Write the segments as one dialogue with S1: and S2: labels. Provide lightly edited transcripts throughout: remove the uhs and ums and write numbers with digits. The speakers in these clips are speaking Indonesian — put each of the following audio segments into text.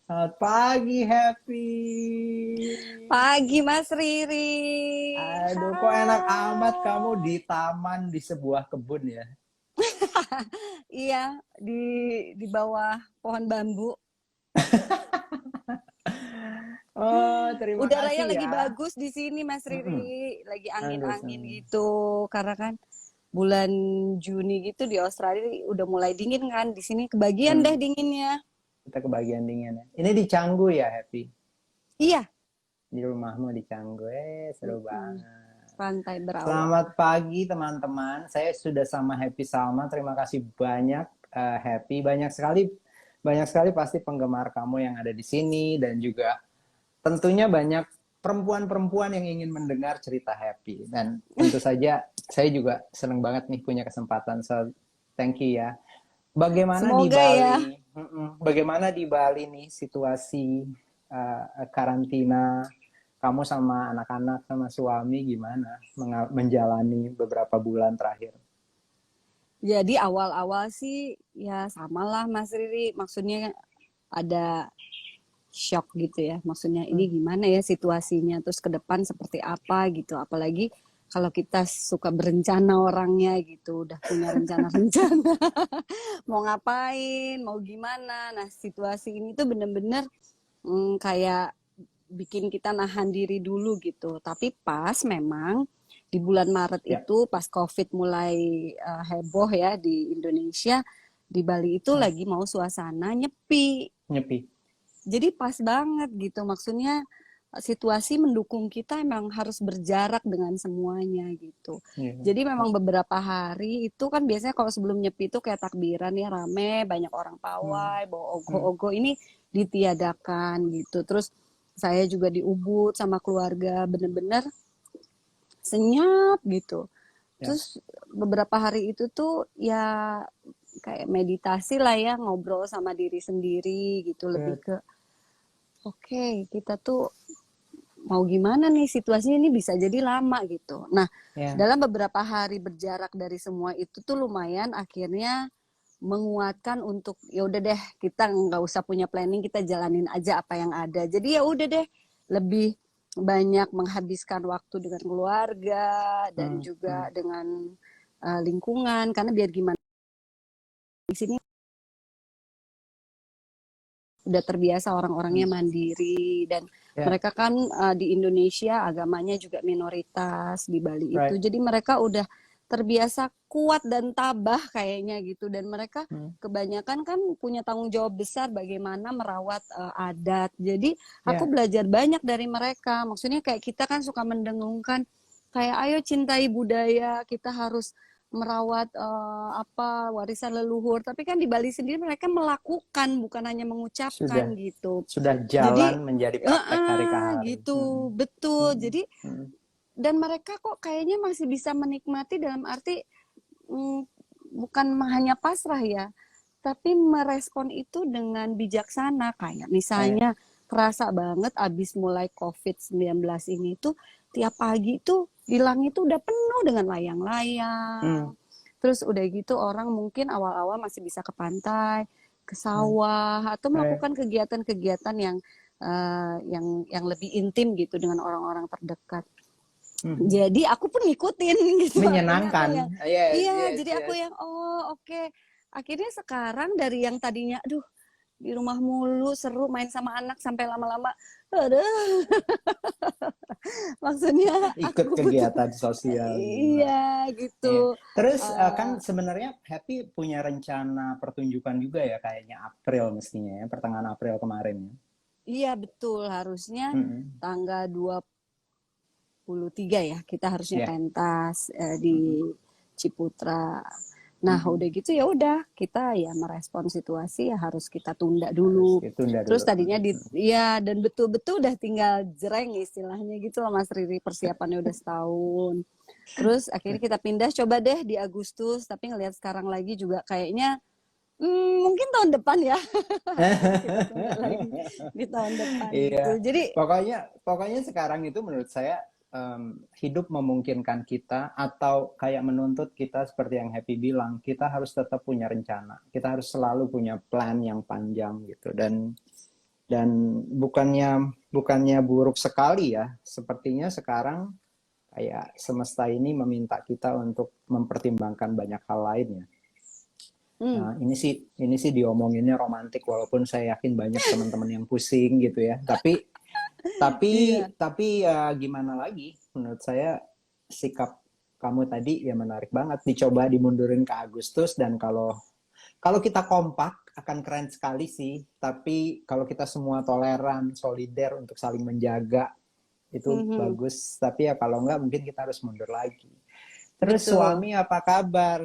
S1: Selamat pagi, Happy.
S2: Pagi Mas Riri.
S1: Aduh, kok enak amat kamu
S2: Hai.
S1: di taman di sebuah kebun ya?
S2: Iya, di bawah pohon bambu.
S1: Oh, terima
S2: Udaranya
S1: kasih
S2: lagi
S1: ya.
S2: bagus di sini Mas
S1: Mm-mm.
S2: Riri. Lagi
S1: Aduh,
S2: angin-angin
S1: seneng.
S2: gitu. Karena kan bulan Juni gitu di Australia udah mulai dingin kan. Di sini kebagian deh
S1: Hmm,
S2: dinginnya.
S1: kita kebagian dingin ya. Ini di Canggu ya, Happy?
S2: Iya.
S1: Di rumahmu di Canggu. Seru
S2: Mm-mm.
S1: banget.
S2: Pantai berawak.
S1: Selamat pagi, teman-teman. Saya sudah sama Happy Salma. Terima kasih banyak, Happy. Banyak sekali pasti penggemar kamu yang ada di sini dan juga tentunya banyak perempuan-perempuan yang ingin mendengar cerita Happy. Dan tentu saja saya juga senang banget nih punya kesempatan. So, thank you ya. Bagaimana di
S2: Semoga ya.
S1: Bali? Bagaimana di Bali nih situasi karantina? Kamu sama anak-anak sama suami gimana menjalani beberapa bulan terakhir?
S2: Jadi awal-awal sih ya samalah Mas Riri. Maksudnya ada shock gitu ya. Maksudnya
S1: Hmm,
S2: ini gimana ya situasinya, terus ke depan seperti apa gitu. Apalagi kalau kita suka berencana orangnya gitu, udah punya rencana-rencana mau ngapain, mau gimana. Nah, situasi ini tuh bener-bener kayak bikin kita nahan diri dulu gitu. Tapi pas memang di bulan Maret
S1: ya,
S2: itu pas COVID mulai heboh ya di Indonesia, di Bali itu
S1: hmm,
S2: lagi mau suasana nyepi.
S1: nyepi.
S2: Jadi pas banget gitu, maksudnya situasi mendukung kita emang harus berjarak dengan semuanya gitu.
S1: Iya.
S2: Jadi memang beberapa hari itu kan biasanya kalau sebelum nyepi itu kayak takbiran ya rame, banyak orang
S1: Hmm,
S2: pawai, bawa
S1: hmm,
S2: ogo-ogo ini ditiadakan gitu. Terus saya juga di Ubud sama keluarga bener-bener senyap gitu.
S1: ya.
S2: Terus beberapa hari itu tuh ya kayak meditasi lah ya ngobrol sama diri sendiri gitu lebih
S1: Good.
S2: ke oke, kita tuh mau gimana nih situasinya ini bisa jadi lama gitu. Nah,
S1: Ya.
S2: dalam beberapa hari berjarak dari semua itu tuh lumayan akhirnya menguatkan untuk ya udah deh kita nggak usah punya planning kita jalanin aja apa yang ada. Jadi ya udah deh lebih banyak menghabiskan waktu dengan keluarga dan
S1: Hmm,
S2: juga
S1: hmm,
S2: dengan lingkungan karena biar gimana di sini udah terbiasa orang-orangnya
S1: hmm.
S2: mandiri dan
S1: Ya,
S2: mereka kan di Indonesia agamanya juga minoritas di Bali itu
S1: right.
S2: jadi mereka udah terbiasa kuat dan tabah kayaknya gitu dan mereka
S1: Hmm,
S2: kebanyakan kan punya tanggung jawab besar bagaimana merawat adat jadi aku
S1: ya,
S2: belajar banyak dari mereka maksudnya kayak kita kan suka mendengungkan kayak ayo cintai budaya kita harus merawat apa warisan leluhur tapi kan di Bali sendiri mereka melakukan bukan hanya mengucapkan
S1: sudah
S2: gitu
S1: sudah
S2: jadi
S1: jalan menjadi praktek hari ke hari.
S2: gitu betul
S1: Hmm,
S2: jadi
S1: hmm.
S2: dan mereka kok kayaknya masih bisa menikmati dalam arti mm, bukan hanya pasrah ya tapi merespon itu dengan bijaksana kayak
S1: Eh,
S2: misalnya kerasa banget abis mulai COVID-19 ini tuh tiap pagi tuh di langit tuh udah penuh dengan layang-layang.
S1: hmm,
S2: Terus udah gitu orang mungkin awal-awal masih bisa ke pantai, ke
S1: hmm,
S2: sawah atau
S1: eh,
S2: melakukan kegiatan-kegiatan yang lebih intim gitu dengan orang-orang terdekat.
S1: hmm.
S2: Jadi aku pun ngikutin gitu akhirnya aku
S1: Menyenangkan.
S2: yang
S1: Yes,
S2: iya
S1: yes,
S2: jadi aku
S1: yes.
S2: yang oh oke. Akhirnya sekarang dari yang tadinya aduh di rumah mulu seru main sama anak sampai lama-lama aduh maksudnya
S1: Ikut
S2: aku butuh
S1: kegiatan sosial di luar.
S2: iya
S1: Iya.
S2: gitu.
S1: Terus kan
S2: Uh,
S1: sebenarnya Happy punya rencana pertunjukan juga ya kayaknya April mestinya ya, pertengahan April kemarin ya.
S2: iya betul harusnya
S1: Mm-mm.
S2: tanggal 23 ya kita harusnya
S1: Ya.
S2: pentas di
S1: Mm-mm.
S2: Ciputra. Nah,
S1: Mm-mm.
S2: udah gitu ya udah kita ya merespon situasi ya harus kita tunda
S1: Harus
S2: dulu.
S1: ditunda
S2: Terus
S1: dulu.
S2: tadinya di
S1: Mm-mm.
S2: ya dan betul-betul udah tinggal jreng istilahnya gitu loh Mas Riri persiapannya udah setahun. Terus akhirnya kita pindah coba deh di Agustus tapi ngelihat sekarang lagi juga kayaknya mungkin tahun depan ya. Kita tunda lagi di tahun depan
S1: Iya,
S2: gitu. Jadi
S1: pokoknya pokoknya sekarang itu menurut saya hidup memungkinkan kita atau kayak menuntut kita seperti yang Happy bilang, kita harus tetap punya rencana. Kita harus selalu punya plan yang panjang gitu. Dan Dan bukannya buruk sekali ya. Sepertinya sekarang kayak semesta ini meminta kita untuk mempertimbangkan banyak hal lainnya. Nah, ini sih diomonginnya romantis, walaupun saya yakin banyak teman-teman yang pusing gitu ya.
S2: Iya.
S1: Tapi ya gimana lagi? Menurut saya sikap kamu tadi ya menarik banget. Dicoba dimundurin ke Agustus, dan kalau kita kompak akan keren sekali sih. Tapi kalau kita semua toleran, solider untuk saling menjaga, itu
S2: Mhm.
S1: bagus. Tapi ya kalau enggak mungkin kita harus mundur lagi. Terus
S2: Betul.
S1: suami apa kabar?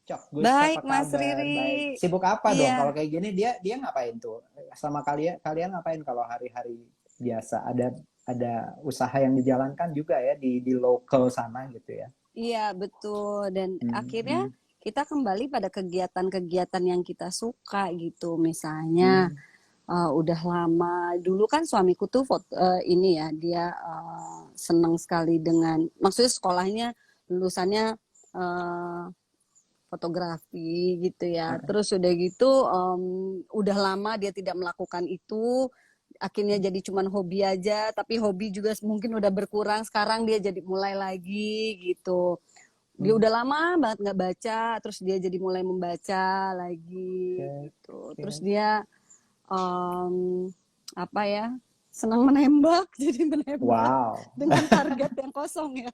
S1: Cok Gus apa
S2: Baik, Mas
S1: kabar? Baik.
S2: Riri.
S1: Sibuk apa dong? Kalau
S2: Iya.
S1: kayak gini dia ngapain tuh? Sama kalian ngapain kalau hari-hari biasa? Ada usaha yang dijalankan juga ya di local sana gitu ya.
S2: Iya, betul. Dan
S1: Hmm,
S2: akhirnya
S1: hmm,
S2: kita kembali pada kegiatan-kegiatan yang kita suka gitu. Misalnya,
S1: hmm.
S2: udah lama dulu kan suamiku tuh ini ya, dia senang sekali dengan, maksudnya sekolahnya lulusannya eh, fotografi gitu ya. Terus udah gitu, udah lama dia tidak melakukan itu. Akhirnya jadi cuman hobi aja, tapi hobi juga mungkin udah berkurang. Sekarang dia jadi mulai lagi gitu. Dia
S1: Hmm.
S2: udah lama banget nggak baca, terus dia jadi mulai membaca lagi
S1: Oke,
S2: gitu. Terus
S1: oke.
S2: dia em, apa ya, senang menembak, jadi menembak
S1: Wow.
S2: dengan target yang kosong ya.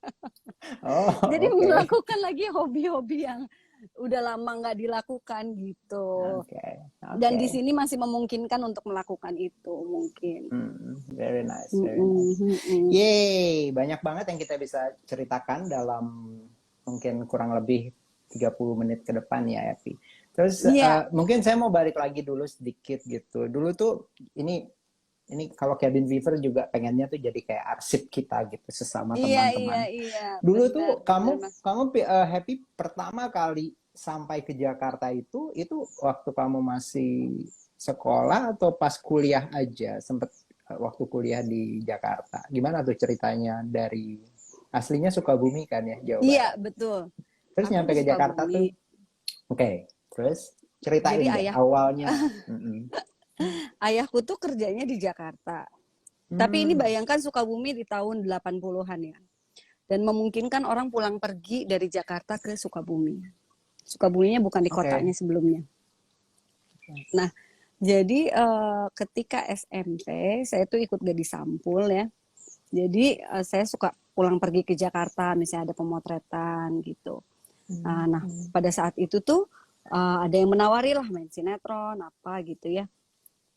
S1: Oh,
S2: Jadi
S1: oke.
S2: melakukan lagi hobi-hobi yang udah lama nggak dilakukan gitu.
S1: Oke,
S2: Dan
S1: oke.
S2: di sini masih memungkinkan untuk melakukan itu mungkin.
S1: Very nice, very
S2: Mm-mm,
S1: nice.
S2: mm-mm.
S1: Yeay, banyak banget yang kita bisa ceritakan dalam mungkin kurang lebih 30 menit ke depan ya, Evi. Terus
S2: Iya,
S1: mungkin saya mau balik lagi dulu sedikit gitu. Dulu tuh ini kalau Cabin Fever juga pengennya tuh jadi kayak arsip kita gitu sesama
S2: iya, iya,
S1: teman-teman.
S2: iya,
S1: Dulu tuh
S2: benar, benar
S1: kamu
S2: Mas.
S1: kamu Happy pertama kali sampai ke Jakarta itu waktu kamu masih sekolah atau pas kuliah aja, sempet waktu kuliah di Jakarta. Gimana tuh ceritanya, dari aslinya Sukabumi kan ya, Jawa
S2: Iya,
S1: Barat.
S2: betul.
S1: Terus
S2: Aku
S1: nyampe
S2: tuh
S1: ke Jakarta
S2: Sukabumi.
S1: tuh, oke. Terus
S2: Jadi
S1: ceritain deh awalnya.
S2: ayahku tuh kerjanya di Jakarta. Tapi ini
S1: Hmm,
S2: bayangkan Sukabumi di tahun 80-an ya. Dan memungkinkan orang pulang pergi dari Jakarta ke Sukabumi. Sukabuminya bukan di kotanya
S1: oke.
S2: sebelumnya. Nah, jadi ketika SMP saya tuh ikut Gadis Sampul ya. Jadi saya suka pulang pergi ke Jakarta, misalnya ada pemotretan gitu. Nah, pada saat itu tuh ada yang menawari lah main sinetron apa gitu ya.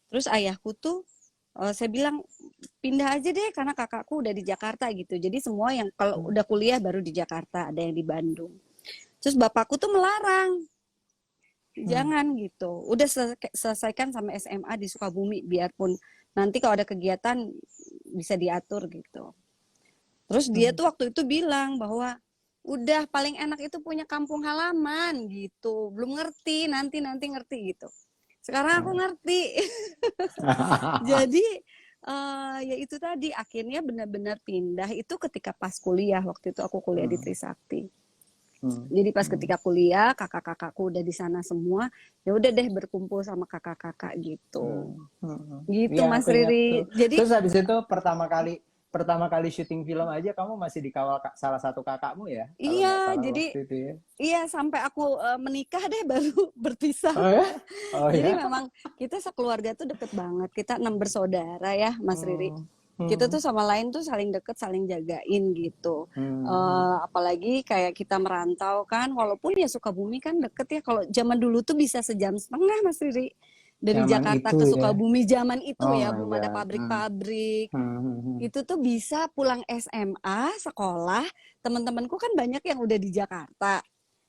S2: Terus ayahku tuh saya bilang pindah aja deh karena kakakku udah di Jakarta gitu. Jadi semua yang kalau udah kuliah baru di Jakarta, ada yang di Bandung. Terus bapakku tuh melarang,
S1: Hmm,
S2: jangan gitu. Udah selesaikan sama SMA di Sukabumi, biarpun nanti kalau ada kegiatan bisa diatur gitu. Terus dia
S1: hmm,
S2: tuh waktu itu bilang bahwa udah paling enak itu punya kampung halaman gitu. Belum ngerti, nanti ngerti gitu. Sekarang aku ngerti. Jadi ya itu tadi akhirnya benar-benar pindah itu ketika pas kuliah. Waktu itu aku kuliah di
S1: hmm,
S2: Trisakti.
S1: hmm,
S2: Jadi pas
S1: hmm.
S2: ketika kuliah kakak-kakakku udah di sana semua, ya udah deh berkumpul sama kakak-kakak gitu. Gitu
S1: Iya,
S2: Mas
S1: aku ingat tuh.
S2: Riri. Jadi
S1: Terus habis itu pertama kali syuting film aja kamu masih dikawal salah satu kakakmu ya, kalau
S2: iya,
S1: nggak salah
S2: jadi
S1: waktu itu ya.
S2: iya sampai aku menikah deh baru berpisah.
S1: Oh ya? Oh
S2: Jadi
S1: ya?
S2: memang kita sekeluarga tuh deket banget. Kita 6 bersaudara ya, Mas Riri.
S1: Hmm,
S2: Kita
S1: hmm,
S2: tuh sama lain tuh saling deket, saling jagain gitu.
S1: hmm,
S2: Apalagi kayak kita merantau kan, walaupun ya Sukabumi kan deket ya. Kalau zaman dulu tuh bisa sejam setengah, Mas Riri. Dari
S1: Zaman
S2: Jakarta
S1: itu
S2: ke
S1: ya.
S2: Sukabumi zaman itu
S1: Oh
S2: ya,
S1: my
S2: belum ada
S1: God.
S2: pabrik-pabrik.
S1: Hmm.
S2: Itu tuh bisa pulang SMA, sekolah, teman-temanku kan banyak yang udah di Jakarta.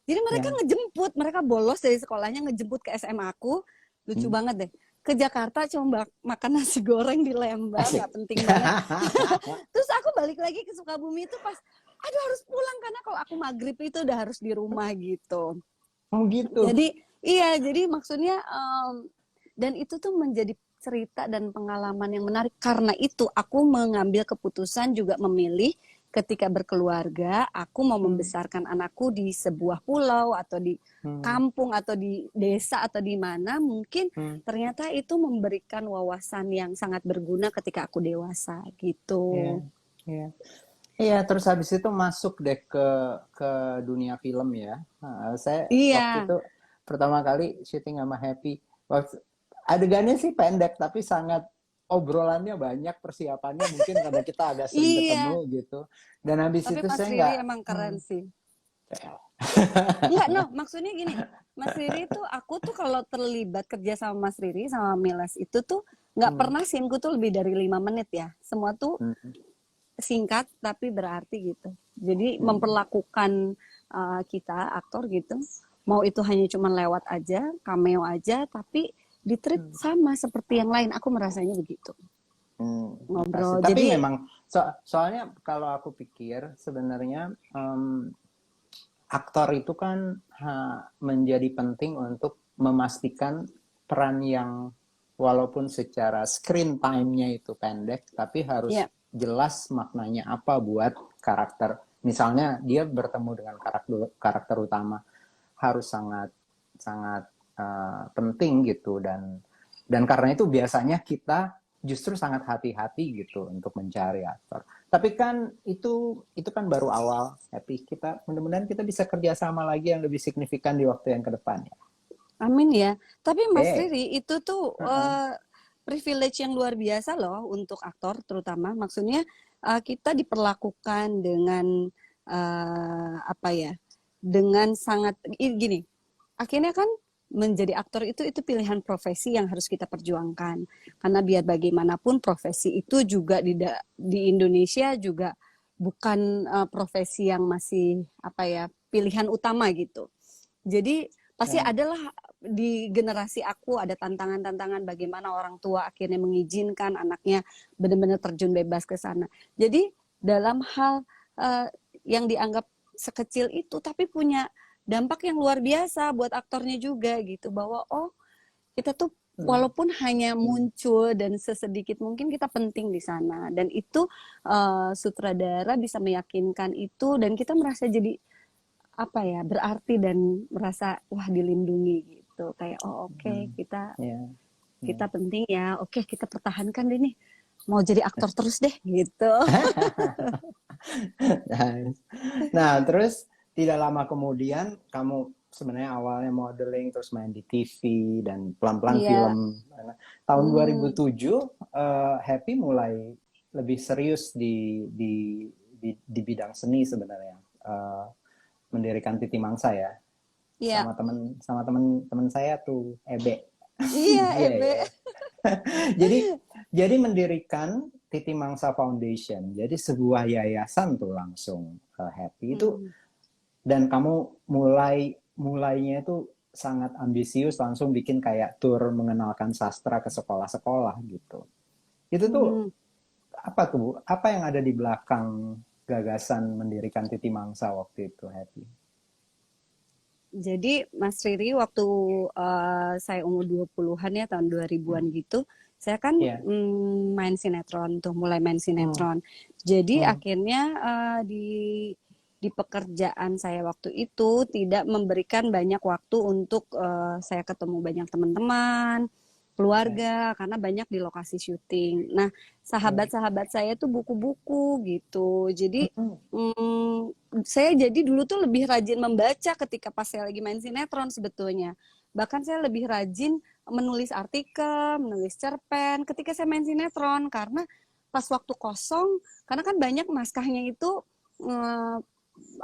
S2: Jadi mereka
S1: Ya.
S2: ngejemput, mereka bolos dari sekolahnya ngejemput ke SMA aku. Lucu
S1: Hmm.
S2: banget deh. Ke Jakarta cuma makan nasi goreng di Lembang,
S1: Asik.
S2: nggak penting banget. Terus aku balik lagi ke Sukabumi itu pas, aduh harus pulang karena kalau aku maghrib itu udah harus di rumah gitu.
S1: Oh gitu.
S2: Jadi iya, jadi maksudnya dan itu tuh menjadi cerita dan pengalaman yang menarik. Karena itu aku mengambil keputusan juga memilih ketika berkeluarga, aku mau membesarkan anakku di sebuah pulau atau di kampung atau di desa atau di mana, mungkin ternyata itu memberikan wawasan yang sangat berguna ketika aku dewasa gitu.
S1: Iya. Iya, terus habis itu masuk deh ke dunia film ya. Saya waktu
S2: Iya,
S1: itu pertama kali syuting sama Happy. Adegannya sih pendek, tapi sangat obrolannya banyak, persiapannya mungkin karena kita agak sering ketemu
S2: iya.
S1: gitu. Dan habis
S2: Tapi
S1: itu
S2: Mas
S1: saya
S2: Riri
S1: nggak,
S2: emang keren sih.
S1: CL.
S2: Enggak, no, maksudnya gini, Mas Riri tuh, aku tuh kalau terlibat kerja sama Mas Riri, sama Miles itu tuh, nggak
S1: Hmm,
S2: pernah scene-ku tuh lebih dari 5 menit ya. Semua tuh
S1: hmm,
S2: singkat tapi berarti gitu. Jadi
S1: hmm,
S2: memperlakukan kita, aktor gitu, mau itu hanya cuma lewat aja, cameo aja, tapi ditreat
S1: hmm.
S2: sama seperti yang lain. Aku merasanya begitu.
S1: Makasih.
S2: Ngobrol.
S1: Tapi
S2: Jadi,
S1: memang soalnya kalau aku pikir sebenarnya aktor itu kan menjadi penting untuk memastikan peran yang walaupun secara screen time-nya itu pendek, tapi harus
S2: ya,
S1: jelas maknanya apa buat karakter. Misalnya dia bertemu dengan karakter utama harus sangat sangat penting gitu, dan karena itu biasanya kita justru sangat hati-hati gitu untuk mencari aktor. Tapi kan itu kan baru awal, Happy. Kita mudah-mudahan kita bisa kerjasama lagi yang lebih signifikan di waktu yang ke depan ya.
S2: amin ya. Tapi Mas
S1: Eh,
S2: Riri, itu tuh
S1: uh-uh.
S2: privilege yang luar biasa loh untuk aktor terutama. Maksudnya kita diperlakukan dengan apa ya? Dengan sangat gini. Akhirnya kan menjadi aktor itu pilihan profesi yang harus kita perjuangkan. Karena biar bagaimanapun profesi itu juga di Indonesia juga bukan profesi yang masih apa ya, pilihan utama gitu. Jadi pasti
S1: Ya.
S2: adalah di generasi aku ada tantangan-tantangan bagaimana orang tua akhirnya mengizinkan anaknya benar-benar terjun bebas ke sana. Jadi dalam hal yang dianggap sekecil itu tapi punya dampak yang luar biasa buat aktornya juga gitu, bahwa oh kita tuh
S1: Hmm.
S2: walaupun hanya
S1: Hmm.
S2: muncul dan sesedikit mungkin kita penting di sana, dan itu sutradara bisa meyakinkan itu dan kita merasa jadi apa ya, berarti dan merasa wah dilindungi gitu, kayak oh oke,
S1: Hmm.
S2: kita
S1: Ya. Ya.
S2: kita penting ya, oke kita pertahankan deh nih, mau jadi aktor terus deh gitu.
S1: Nice. Nah, terus tidak lama kemudian kamu sebenarnya awalnya modeling, terus main di TV dan pelan-pelan
S2: Iya.
S1: film. Nah, tahun
S2: Hmm.
S1: 2007 Happy mulai lebih serius di bidang seni sebenarnya. Mendirikan Titi Mangsa ya.
S2: Iya.
S1: Sama teman saya tuh Ebe.
S2: Iya,
S1: Iya
S2: Ebe.
S1: ya. Jadi mendirikan Titi Mangsa Foundation. Jadi sebuah yayasan tuh langsung Happy itu,
S2: Hmm.
S1: dan kamu mulainya itu sangat ambisius, langsung bikin kayak tour mengenalkan sastra ke sekolah-sekolah gitu. Itu tuh
S2: Hmm.
S1: apa tuh Bu? Apa yang ada di belakang gagasan mendirikan Titi Mangsa waktu itu, Happy?
S2: Jadi Mas Riri waktu saya umur 20-an ya, tahun 2000-an gitu, saya kan
S1: Iya.
S2: main sinetron tuh, mulai main
S1: Hmm.
S2: sinetron. Jadi
S1: Hmm.
S2: akhirnya di pekerjaan saya waktu itu tidak memberikan banyak waktu untuk saya ketemu banyak teman-teman,
S1: Oke.
S2: keluarga, karena banyak di lokasi syuting. Nah,
S1: Hmm.
S2: sahabat-sahabat saya tuh buku-buku gitu. Jadi
S1: Hmm.
S2: saya jadi dulu tuh lebih rajin membaca ketika pas saya lagi main sinetron sebetulnya. Bahkan saya lebih rajin menulis artikel, menulis cerpen ketika saya main sinetron, karena pas waktu kosong, karena kan banyak naskahnya itu eh,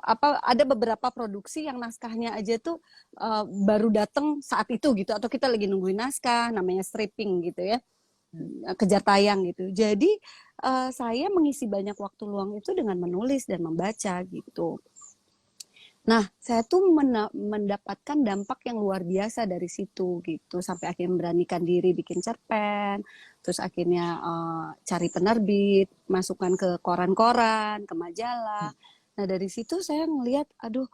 S2: apa, ada beberapa produksi yang naskahnya aja tuh baru datang saat itu gitu, atau kita lagi nungguin naskah, namanya stripping gitu ya, kejar tayang gitu. Jadi saya mengisi banyak waktu luang itu dengan menulis dan membaca gitu. Nah, saya tuh mendapatkan dampak yang luar biasa dari situ gitu, sampai akhirnya memberanikan diri bikin cerpen, terus akhirnya cari penerbit, masukkan ke koran-koran, ke majalah. Nah, dari situ saya ngelihat, aduh,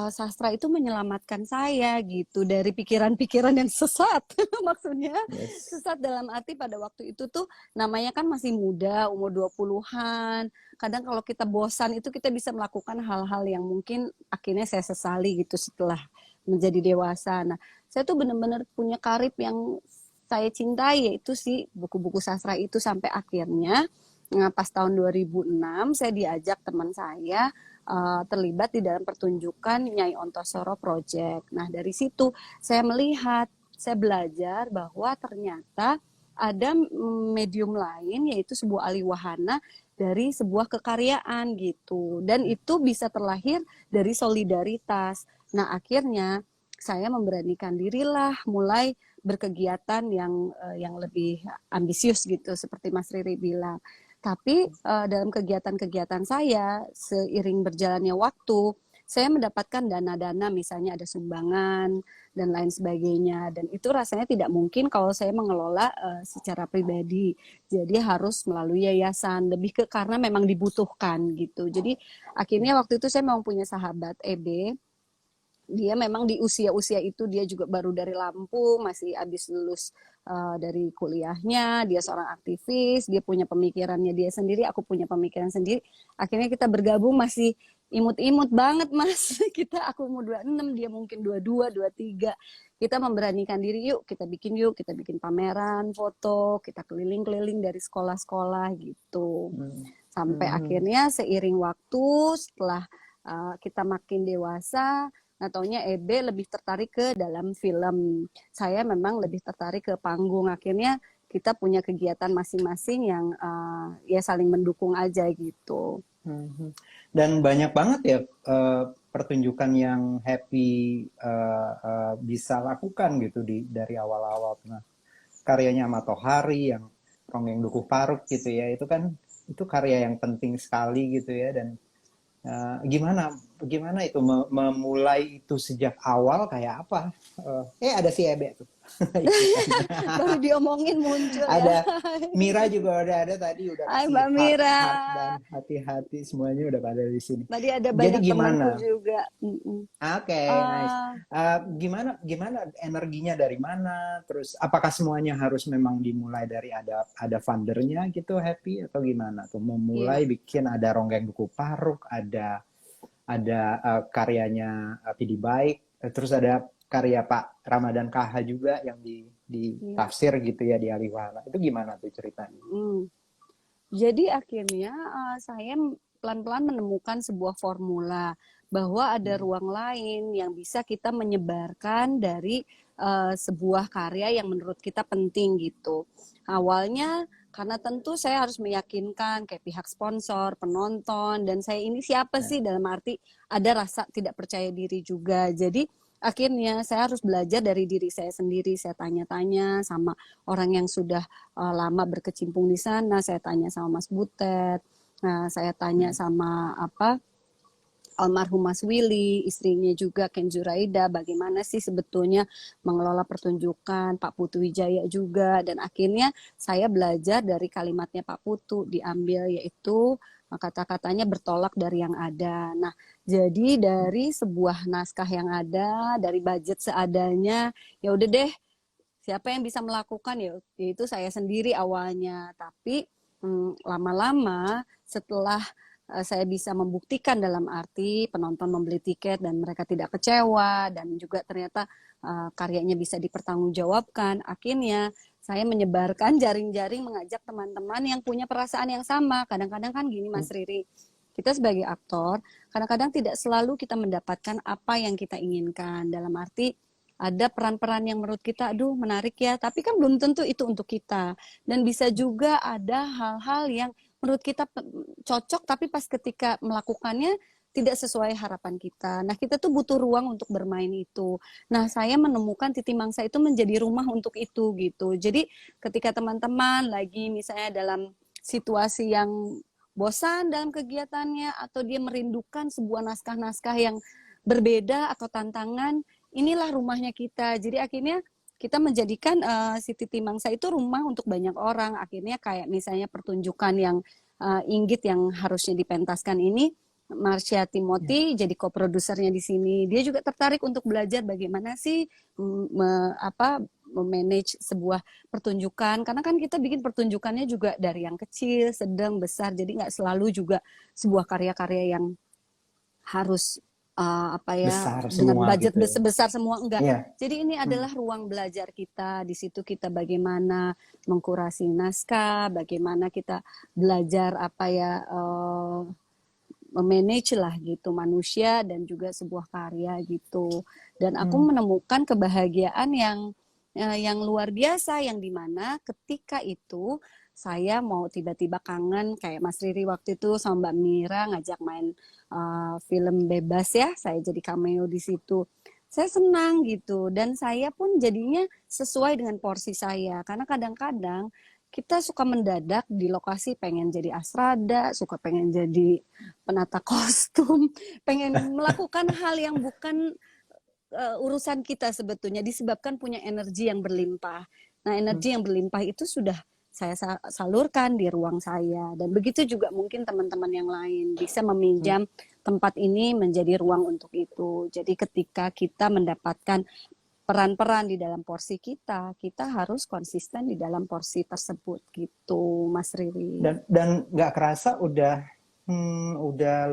S2: sastra itu menyelamatkan saya gitu dari pikiran-pikiran yang sesat. Maksudnya
S1: Yes.
S2: sesat dalam arti pada waktu itu tuh namanya kan masih muda, umur 20-an. Kadang kalau kita bosan itu kita bisa melakukan hal-hal yang mungkin akhirnya saya sesali gitu setelah menjadi dewasa. Nah, saya tuh benar-benar punya karib yang saya cintai, yaitu sih buku-buku sastra itu sampai akhirnya pas tahun 2006 saya diajak teman saya terlibat di dalam pertunjukan Nyai Ontosoro Project. Nah, dari situ saya melihat, saya belajar bahwa ternyata ada medium lain, yaitu sebuah aliwahana dari sebuah kekaryaan gitu. Dan itu bisa terlahir dari solidaritas. Nah, akhirnya saya memberanikan dirilah mulai berkegiatan yang lebih ambisius gitu, seperti Mas Riri bilang. Tapi dalam kegiatan-kegiatan saya, seiring berjalannya waktu, saya mendapatkan dana-dana, misalnya ada sumbangan dan lain sebagainya. Dan itu rasanya tidak mungkin kalau saya mengelola secara pribadi. Jadi harus melalui yayasan, lebih ke karena memang dibutuhkan gitu. Jadi akhirnya waktu itu saya memang punya sahabat EB. Dia memang di usia-usia itu dia juga baru dari Lampung, masih habis lulus dari kuliahnya, dia seorang aktivis, dia punya pemikirannya dia sendiri, aku punya pemikiran sendiri. Akhirnya kita bergabung masih imut-imut banget, Mas. Aku umur 26, dia mungkin 22, 23. Kita memberanikan diri, yuk kita bikin pameran foto, kita keliling-keliling dari sekolah-sekolah gitu. Sampai akhirnya seiring waktu setelah kita makin dewasa, nah, taunya EB lebih tertarik ke dalam film. Saya memang lebih tertarik ke panggung. Akhirnya kita punya kegiatan masing-masing yang ya saling mendukung aja gitu.
S1: Dan banyak banget ya pertunjukan yang Happy bisa lakukan gitu dari awal-awal. Nah, karyanya Matohari yang Ronggeng Dukuh Paruk gitu ya, itu kan itu karya yang penting sekali gitu ya. Dan gimana itu memulai itu sejak awal kayak apa? Ada si Ebe tuh.
S2: Baru diomongin muncul ya.
S1: Ada Mira juga udah ada tadi, udah
S2: Hai
S1: kasih
S2: Mbak Mira.
S1: heart dan hati-hati semuanya udah pada di sini.
S2: Tadi ada
S1: Jadi
S2: banyak temanku
S1: gimana?
S2: juga.
S1: Oke, nice. Gimana energinya dari mana? Terus apakah semuanya harus memang dimulai dari ada fundernya gitu, Happy, atau gimana tuh?
S2: Iya.
S1: Memulai bikin ada Ronggeng Dukuh Paruk, ada karyanya Pidi Baik, terus ada karya Pak Ramadan KH juga yang di
S2: Iya.
S1: tafsir gitu ya di Aliwala. Itu gimana tuh ceritanya?
S2: Jadi akhirnya saya pelan-pelan menemukan sebuah formula bahwa ada ruang lain yang bisa kita menyebarkan dari sebuah karya yang menurut kita penting gitu. Awalnya karena tentu saya harus meyakinkan kayak pihak sponsor, penonton, dan saya ini siapa sih, dalam arti ada rasa tidak percaya diri juga. Jadi akhirnya saya harus belajar dari diri saya sendiri. Saya tanya-tanya sama orang yang sudah lama berkecimpung di sana. Saya tanya sama Mas Butet. Nah, saya tanya sama almarhum Mas Willy, istrinya juga Ken Zuraida, bagaimana sih sebetulnya mengelola pertunjukan, Pak Putu Wijaya juga, dan akhirnya saya belajar dari kalimatnya Pak Putu, diambil yaitu kata-katanya bertolak dari yang ada. Nah, jadi dari sebuah naskah yang ada, dari budget seadanya, ya udah deh, siapa yang bisa melakukan ya itu saya sendiri awalnya. Tapi lama-lama setelah saya bisa membuktikan, dalam arti penonton membeli tiket dan mereka tidak kecewa, dan juga ternyata karyanya bisa dipertanggungjawabkan, akhirnya saya menyebarkan jaring-jaring, mengajak teman-teman yang punya perasaan yang sama. Kadang-kadang kan gini Mas Riri, kita sebagai aktor kadang-kadang tidak selalu kita mendapatkan apa yang kita inginkan, dalam arti ada peran-peran yang menurut kita aduh menarik ya, tapi kan belum tentu itu untuk kita. Dan bisa juga ada hal-hal yang menurut kita cocok, tapi pas ketika melakukannya tidak sesuai harapan kita. Nah, kita tuh butuh ruang untuk bermain itu. Nah, saya menemukan Titi Mangsa itu menjadi rumah untuk itu gitu. Jadi ketika teman-teman lagi misalnya dalam situasi yang bosan dalam kegiatannya, atau dia merindukan sebuah naskah-naskah yang berbeda atau tantangan, inilah rumahnya kita. Jadi akhirnya kita menjadikan si Titi Mangsa itu rumah untuk banyak orang. Akhirnya kayak misalnya pertunjukan yang Inggit yang harusnya dipentaskan ini Marsha Timothy jadi co-produsernya di sini. Dia juga tertarik untuk belajar bagaimana sih memanage sebuah pertunjukan. Karena kan kita bikin pertunjukannya juga dari yang kecil, sedang, besar. Jadi nggak selalu juga sebuah karya-karya yang harus
S1: Besar
S2: dengan
S1: semua
S2: budget
S1: gitu ya.
S2: besar semua, enggak.
S1: Iya.
S2: Jadi ini adalah ruang belajar kita. Di situ kita bagaimana mengkurasi naskah, bagaimana kita belajar memanage lah gitu manusia dan juga sebuah karya gitu. Dan aku menemukan kebahagiaan yang luar biasa, yang dimana ketika itu saya mau tiba-tiba kangen kayak Mas Riri waktu itu sama Mbak Mira ngajak main film bebas ya, saya jadi cameo di situ. Saya senang gitu, dan saya pun jadinya sesuai dengan porsi saya, karena kadang-kadang kita suka mendadak di lokasi, pengen jadi asrada, suka pengen jadi penata kostum, pengen melakukan hal yang bukan urusan kita sebetulnya, disebabkan punya energi yang berlimpah. Nah, energi yang berlimpah itu sudah saya salurkan di ruang saya, dan begitu juga mungkin teman-teman yang lain bisa meminjam tempat ini menjadi ruang untuk itu. Jadi ketika kita mendapatkan peran-peran di dalam porsi kita, kita harus konsisten di dalam porsi tersebut gitu, Mas Riri.
S1: Dan nggak kerasa udah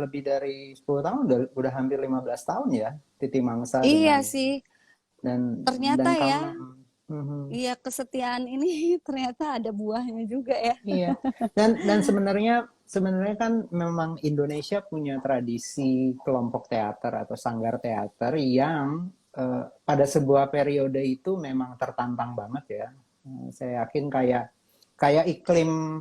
S1: lebih dari 10 tahun, udah hampir 15 tahun ya Titi Mangsa
S2: Iya
S1: dengan
S2: sih,
S1: dan
S2: ternyata ya,
S1: kamu.
S2: iya kesetiaan ini ternyata ada buahnya juga ya.
S1: Iya. Dan sebenarnya kan memang Indonesia punya tradisi kelompok teater atau sanggar teater yang pada sebuah periode itu memang tertantang banget ya. Saya yakin kayak iklim,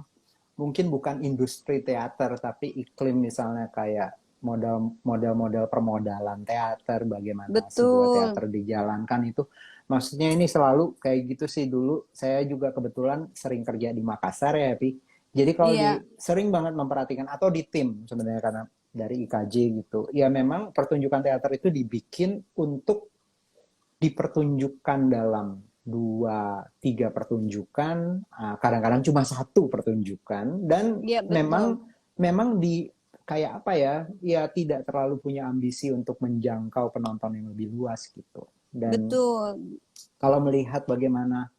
S1: mungkin bukan industri teater tapi iklim misalnya kayak model permodalan teater, bagaimana sebuah
S2: Betul.
S1: teater dijalankan itu. Maksudnya ini selalu kayak gitu sih. Dulu saya juga kebetulan sering kerja di Makassar ya, Pi. Jadi kalau
S2: Iya,
S1: sering banget memperhatikan, atau di tim sebenarnya karena dari IKJ gitu. Ya memang pertunjukan teater itu dibikin untuk dipertunjukkan dalam 2, 3 pertunjukan, kadang-kadang cuma 1 pertunjukan, dan
S2: iya betul.
S1: memang di kayak apa ya, ya tidak terlalu punya ambisi untuk menjangkau penonton yang lebih luas gitu. Dan
S2: Betul.
S1: kalau melihat bagaimana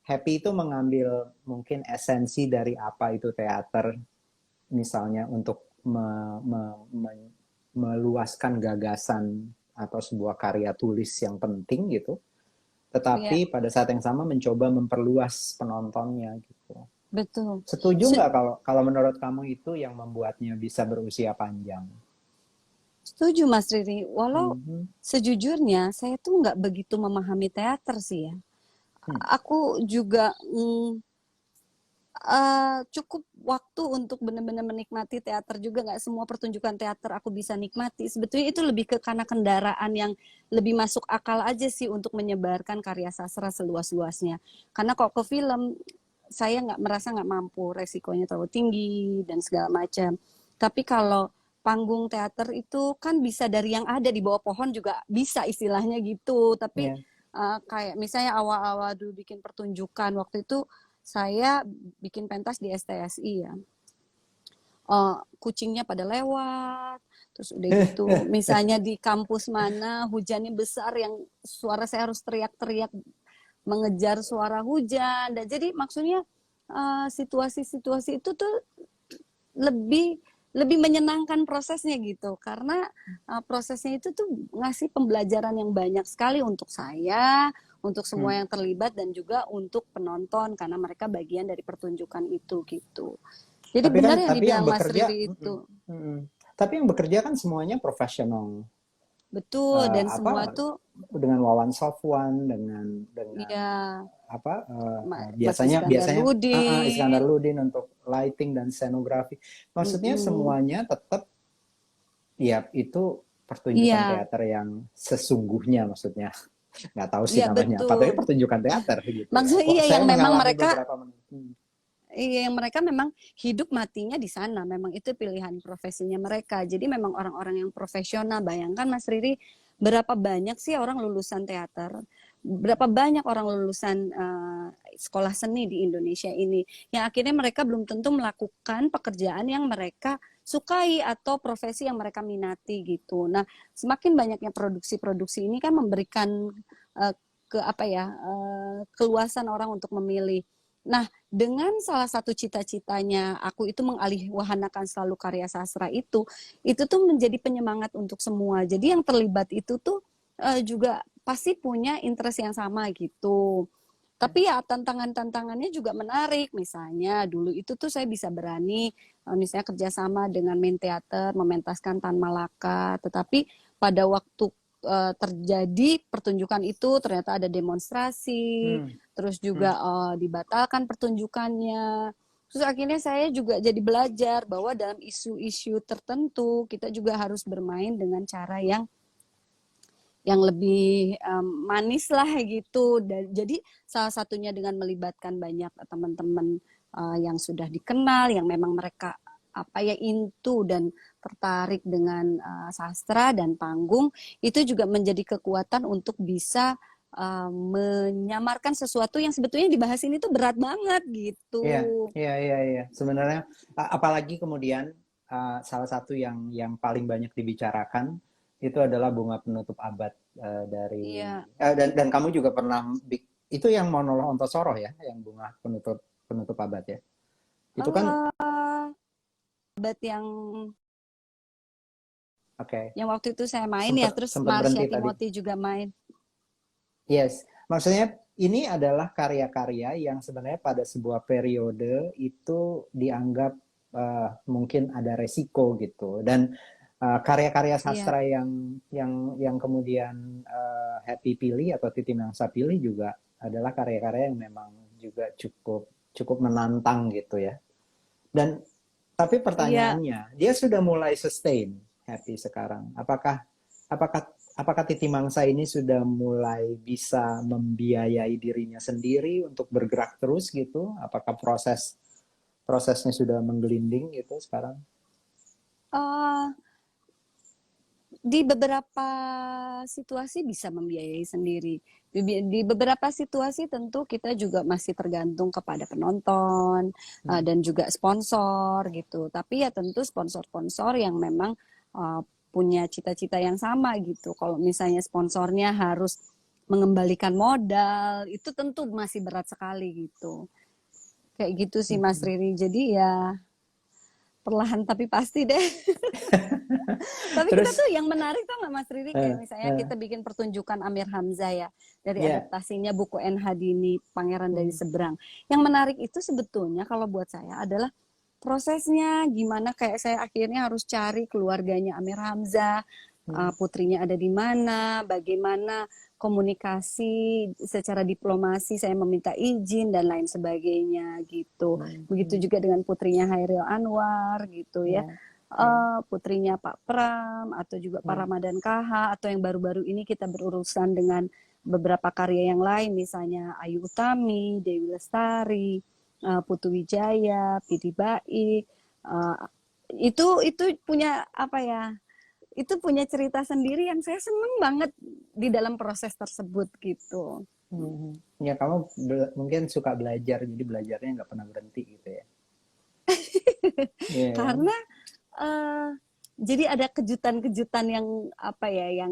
S1: Happy itu mengambil mungkin esensi dari apa itu teater, misalnya untuk meluaskan gagasan atau sebuah karya tulis yang penting gitu,
S2: Iya,
S1: tetapi pada saat yang sama mencoba memperluas penontonnya gitu.
S2: betul.
S1: Setuju
S2: Se-
S1: nggak kalau menurut kamu itu yang membuatnya bisa berusia panjang?
S2: Setuju Mas Riri. Walau
S1: Mhm.
S2: sejujurnya saya tuh nggak begitu memahami teater sih ya.
S1: Hmm.
S2: Aku juga cukup waktu untuk benar-benar menikmati teater juga, nggak semua pertunjukan teater aku bisa nikmati. Sebetulnya itu lebih ke karena kendaraan yang lebih masuk akal aja sih untuk menyebarkan karya sastra seluas-luasnya. Karena kok ke film, saya nggak merasa nggak mampu, resikonya terlalu tinggi dan segala macam. Tapi kalau panggung teater itu kan bisa dari yang ada di bawah pohon juga bisa istilahnya gitu. Tapi
S1: Yeah.
S2: kayak misalnya awal-awal dulu bikin pertunjukan waktu itu saya bikin pentas di STSI ya. Kucingnya pada lewat, terus udah gitu misalnya di kampus mana hujannya besar yang suara saya harus teriak-teriak mengejar suara hujan, dan jadi maksudnya situasi-situasi itu tuh lebih lebih menyenangkan prosesnya gitu, karena prosesnya itu tuh ngasih pembelajaran yang banyak sekali untuk saya, untuk semua yang terlibat, dan juga untuk penonton karena mereka bagian dari pertunjukan itu gitu. Jadi
S1: Tapi
S2: benar
S1: kan
S2: yang
S1: tapi yang
S2: dibilang Mas
S1: bekerja,
S2: Riri itu.
S1: tapi yang bekerja kan semuanya profesional.
S2: Betul, dan semua
S1: Apa
S2: tuh
S1: dengan Wawan Sofwan, dengan
S2: ya
S1: apa
S2: Mas
S1: biasanya
S2: Iskandar
S1: biasanya Iskandar
S2: Ludin.
S1: Ludin untuk lighting dan scenografi. Maksudnya
S2: Mm-mm.
S1: semuanya tetap, ya itu pertunjukan
S2: Iya,
S1: teater yang sesungguhnya, maksudnya nggak tahu sih
S2: iya
S1: namanya apa, tapi
S2: betul.
S1: pertunjukan teater gitu ya.
S2: Maksudnya
S1: Kok
S2: iya
S1: saya
S2: yang memang
S1: mengalami
S2: mereka
S1: beberapa
S2: Iya, yang mereka memang hidup matinya di sana. Memang itu pilihan profesinya mereka. Jadi memang orang-orang yang profesional. Bayangkan Mas Riri, berapa banyak sih orang lulusan teater? Berapa banyak orang lulusan sekolah seni di Indonesia ini? Yang akhirnya mereka belum tentu melakukan pekerjaan yang mereka sukai atau profesi yang mereka minati gitu. Nah, semakin banyaknya produksi-produksi ini kan memberikan ke apa ya, keluasan orang untuk memilih. Nah, dengan salah satu cita-citanya aku itu mengalihwahanakan selalu karya sastra itu tuh menjadi penyemangat untuk semua. Jadi yang terlibat itu tuh juga pasti punya interest yang sama gitu. Tapi ya tantangan-tantangannya juga menarik. Misalnya dulu itu tuh saya bisa berani misalnya kerjasama dengan Main Theater mementaskan Tan Malaka. Tetapi pada waktu terjadi pertunjukan itu ternyata ada demonstrasi, terus juga dibatalkan pertunjukannya. Terus akhirnya saya juga jadi belajar bahwa dalam isu-isu tertentu kita juga harus bermain dengan cara yang lebih manis lah gitu. Dan jadi salah satunya dengan melibatkan banyak teman-teman yang sudah dikenal, yang memang mereka apa ya into dan tertarik dengan sastra dan panggung, itu juga menjadi kekuatan untuk bisa menyamarkan sesuatu yang sebetulnya dibahas ini tuh berat banget gitu.
S1: Iya, iya, iya, iya. Sebenarnya apalagi kemudian salah satu yang paling banyak dibicarakan itu adalah bunga penutup abad dari
S2: Iya.
S1: dan kamu juga pernah itu yang monolog Ontosoro ya, yang bunga penutup penutup abad ya. Itu kan
S2: Abad yang
S1: oke.
S2: yang waktu itu saya main ya,
S1: Sempat
S2: terus
S1: sempat
S2: Marsha
S1: berhenti tadi.
S2: Timothy juga main.
S1: Yes, maksudnya ini adalah karya-karya yang sebenarnya pada sebuah periode itu dianggap mungkin ada resiko gitu. Dan karya-karya
S2: Iya.
S1: sastra yang kemudian Happy pilih atau Titi Mangsa pilih juga adalah karya-karya yang memang juga cukup cukup menantang gitu ya. Dan tapi
S2: Iya.
S1: pertanyaannya, dia sudah mulai sustain Happy sekarang. Apakah apakah Titi Mangsa ini sudah mulai bisa membiayai dirinya sendiri untuk bergerak terus gitu? Apakah prosesnya sudah menggelinding gitu sekarang?
S2: Uh, di beberapa situasi bisa membiayai sendiri. Di beberapa situasi tentu kita juga masih tergantung kepada penonton dan juga sponsor gitu. Tapi ya tentu sponsor-sponsor yang memang punya cita-cita yang sama gitu. Kalau misalnya sponsornya harus mengembalikan modal, itu tentu masih berat sekali gitu. Kayak gitu sih Mas Riri. Jadi ya perlahan tapi pasti deh. Tapi kita
S1: Terus,
S2: tuh yang menarik tuh nggak Mas Riri, kayak
S1: uh,
S2: misalnya
S1: uh,
S2: kita bikin pertunjukan Amir Hamzah ya, dari
S1: ya,
S2: adaptasinya buku N. Hadini Pangeran dari Seberang. Yang menarik itu sebetulnya kalau buat saya adalah prosesnya, gimana kayak saya akhirnya harus cari keluarganya Amir Hamzah, putrinya ada di mana, bagaimana komunikasi secara diplomasi, saya meminta izin dan lain sebagainya gitu. Begitu juga dengan putrinya Hairil Anwar gitu ya. Putrinya Pak Pram atau juga Pak Ramadan KH, atau yang baru-baru ini kita berurusan dengan beberapa karya yang lain, misalnya Ayu Utami, Dewi Lestari, Putu Wijaya, Pidi Baik, itu punya apa ya? Itu punya cerita sendiri yang saya seneng banget di dalam proses tersebut gitu.
S1: Ya kamu mungkin suka belajar, jadi belajarnya nggak pernah berhenti gitu ya. Yeah.
S2: Karena jadi ada kejutan-kejutan yang apa ya,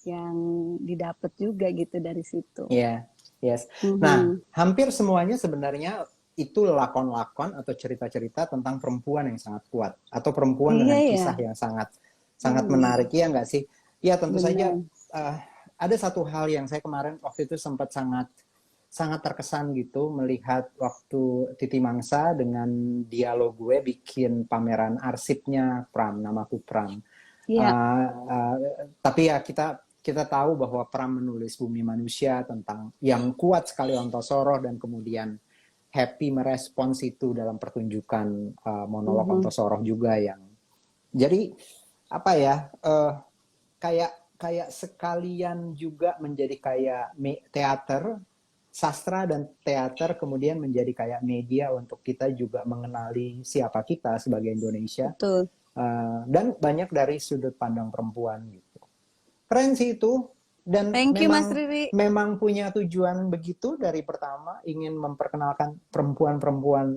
S2: yang didapat juga gitu dari situ.
S1: Iya, yes. Nah, hampir semuanya sebenarnya itu lakon-lakon atau cerita-cerita tentang perempuan yang sangat kuat atau perempuan dengan kisah yang sangat sangat menarik, ya nggak sih? Ya tentu saja ada satu hal yang saya kemarin waktu itu sempat sangat sangat terkesan gitu melihat waktu Titi Mangsa dengan dialog gue bikin pameran arsipnya Pram, namaku Pram. Tapi ya kita tahu bahwa Pram menulis Bumi Manusia tentang yang kuat sekali Ontosoro, dan kemudian Happy merespons itu dalam pertunjukan monolog Ontosoro juga, yang jadi apa ya, kayak sekalian juga menjadi kayak teater, sastra dan teater kemudian menjadi kayak media untuk kita juga mengenali siapa kita sebagai Indonesia.
S2: Betul.
S1: Dan banyak dari sudut pandang perempuan gitu. Keren sih itu, dan memang punya tujuan begitu dari pertama, ingin memperkenalkan perempuan-perempuan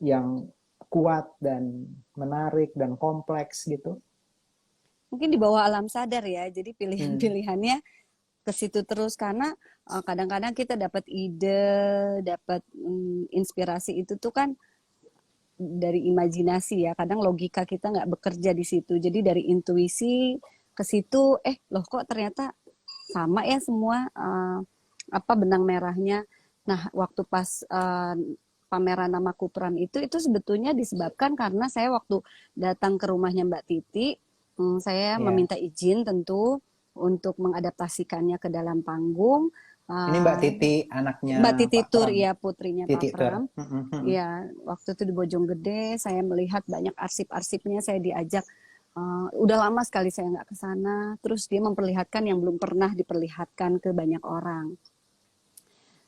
S1: yang kuat dan menarik dan kompleks gitu.
S2: Mungkin di bawah alam sadar ya, jadi
S1: Hmm.
S2: pilihan-pilihannya ke situ terus karena kadang-kadang kita dapat ide, dapat inspirasi itu tuh kan dari imajinasi ya. Kadang logika kita nggak bekerja di situ. Jadi dari intuisi ke situ, loh kok ternyata sama ya semua benang merahnya. Nah, waktu pas pameran Namaku Pram itu sebetulnya disebabkan karena saya waktu datang ke rumahnya Mbak Titi, saya
S1: Iya.
S2: meminta izin tentu untuk mengadaptasikannya ke dalam panggung.
S1: Ini Mbak Titi, anaknya
S2: Mbak Titi
S1: Pak
S2: Tur,
S1: Pram.
S2: ya putrinya Pak
S1: Titi Tur.
S2: Pram. Ya, waktu itu di Bojonggede, saya melihat banyak arsip-arsipnya, saya diajak. Udah lama sekali saya nggak ke sana. Terus dia memperlihatkan yang belum pernah diperlihatkan ke banyak orang.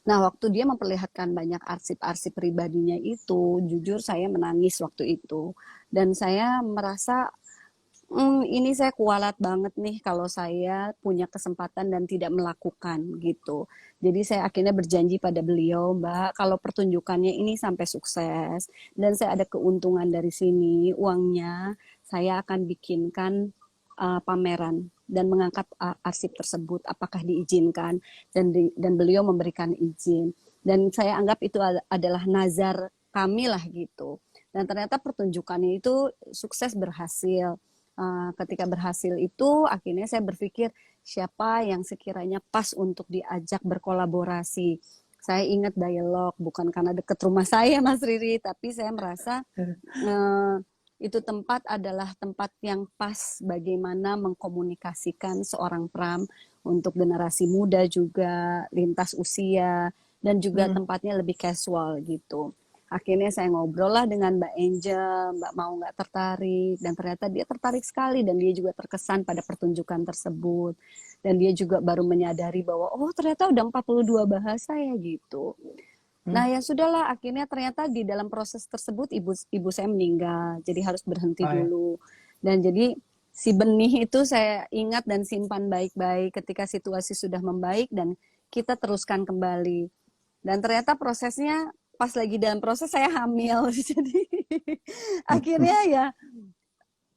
S2: Nah, waktu dia memperlihatkan banyak arsip-arsip pribadinya itu, jujur saya menangis waktu itu. Dan saya merasa, ini saya kualat banget nih kalau saya punya kesempatan dan tidak melakukan gitu. Jadi saya akhirnya berjanji pada beliau, Mbak, kalau pertunjukannya ini sampai sukses dan saya ada keuntungan dari sini, uangnya saya akan bikinkan pameran dan mengangkat arsip tersebut apakah diizinkan, dan beliau memberikan izin. Dan saya anggap itu adalah nazar kami lah gitu. Dan ternyata pertunjukannya itu sukses, berhasil. Ketika berhasil itu akhirnya saya berpikir siapa yang sekiranya pas untuk diajak berkolaborasi. Saya ingat dialog, bukan karena dekat rumah saya Mas Riri, tapi saya merasa itu tempat adalah tempat yang pas bagaimana mengkomunikasikan seorang Pram untuk generasi muda juga, lintas usia, dan juga tempatnya lebih casual gitu. Akhirnya saya ngobrol lah dengan Mbak Angel, Mbak mau nggak tertarik, dan ternyata dia tertarik sekali dan dia juga terkesan pada pertunjukan tersebut. Dan dia juga baru menyadari bahwa oh ternyata udah 42 bahasa ya gitu. Nah ya sudahlah, akhirnya ternyata di dalam proses tersebut ibu saya meninggal, jadi harus berhenti dulu. Dan jadi si benih itu saya ingat dan simpan baik-baik ketika situasi sudah membaik dan kita teruskan kembali. Dan ternyata prosesnya pas lagi dalam proses saya hamil, jadi akhirnya ya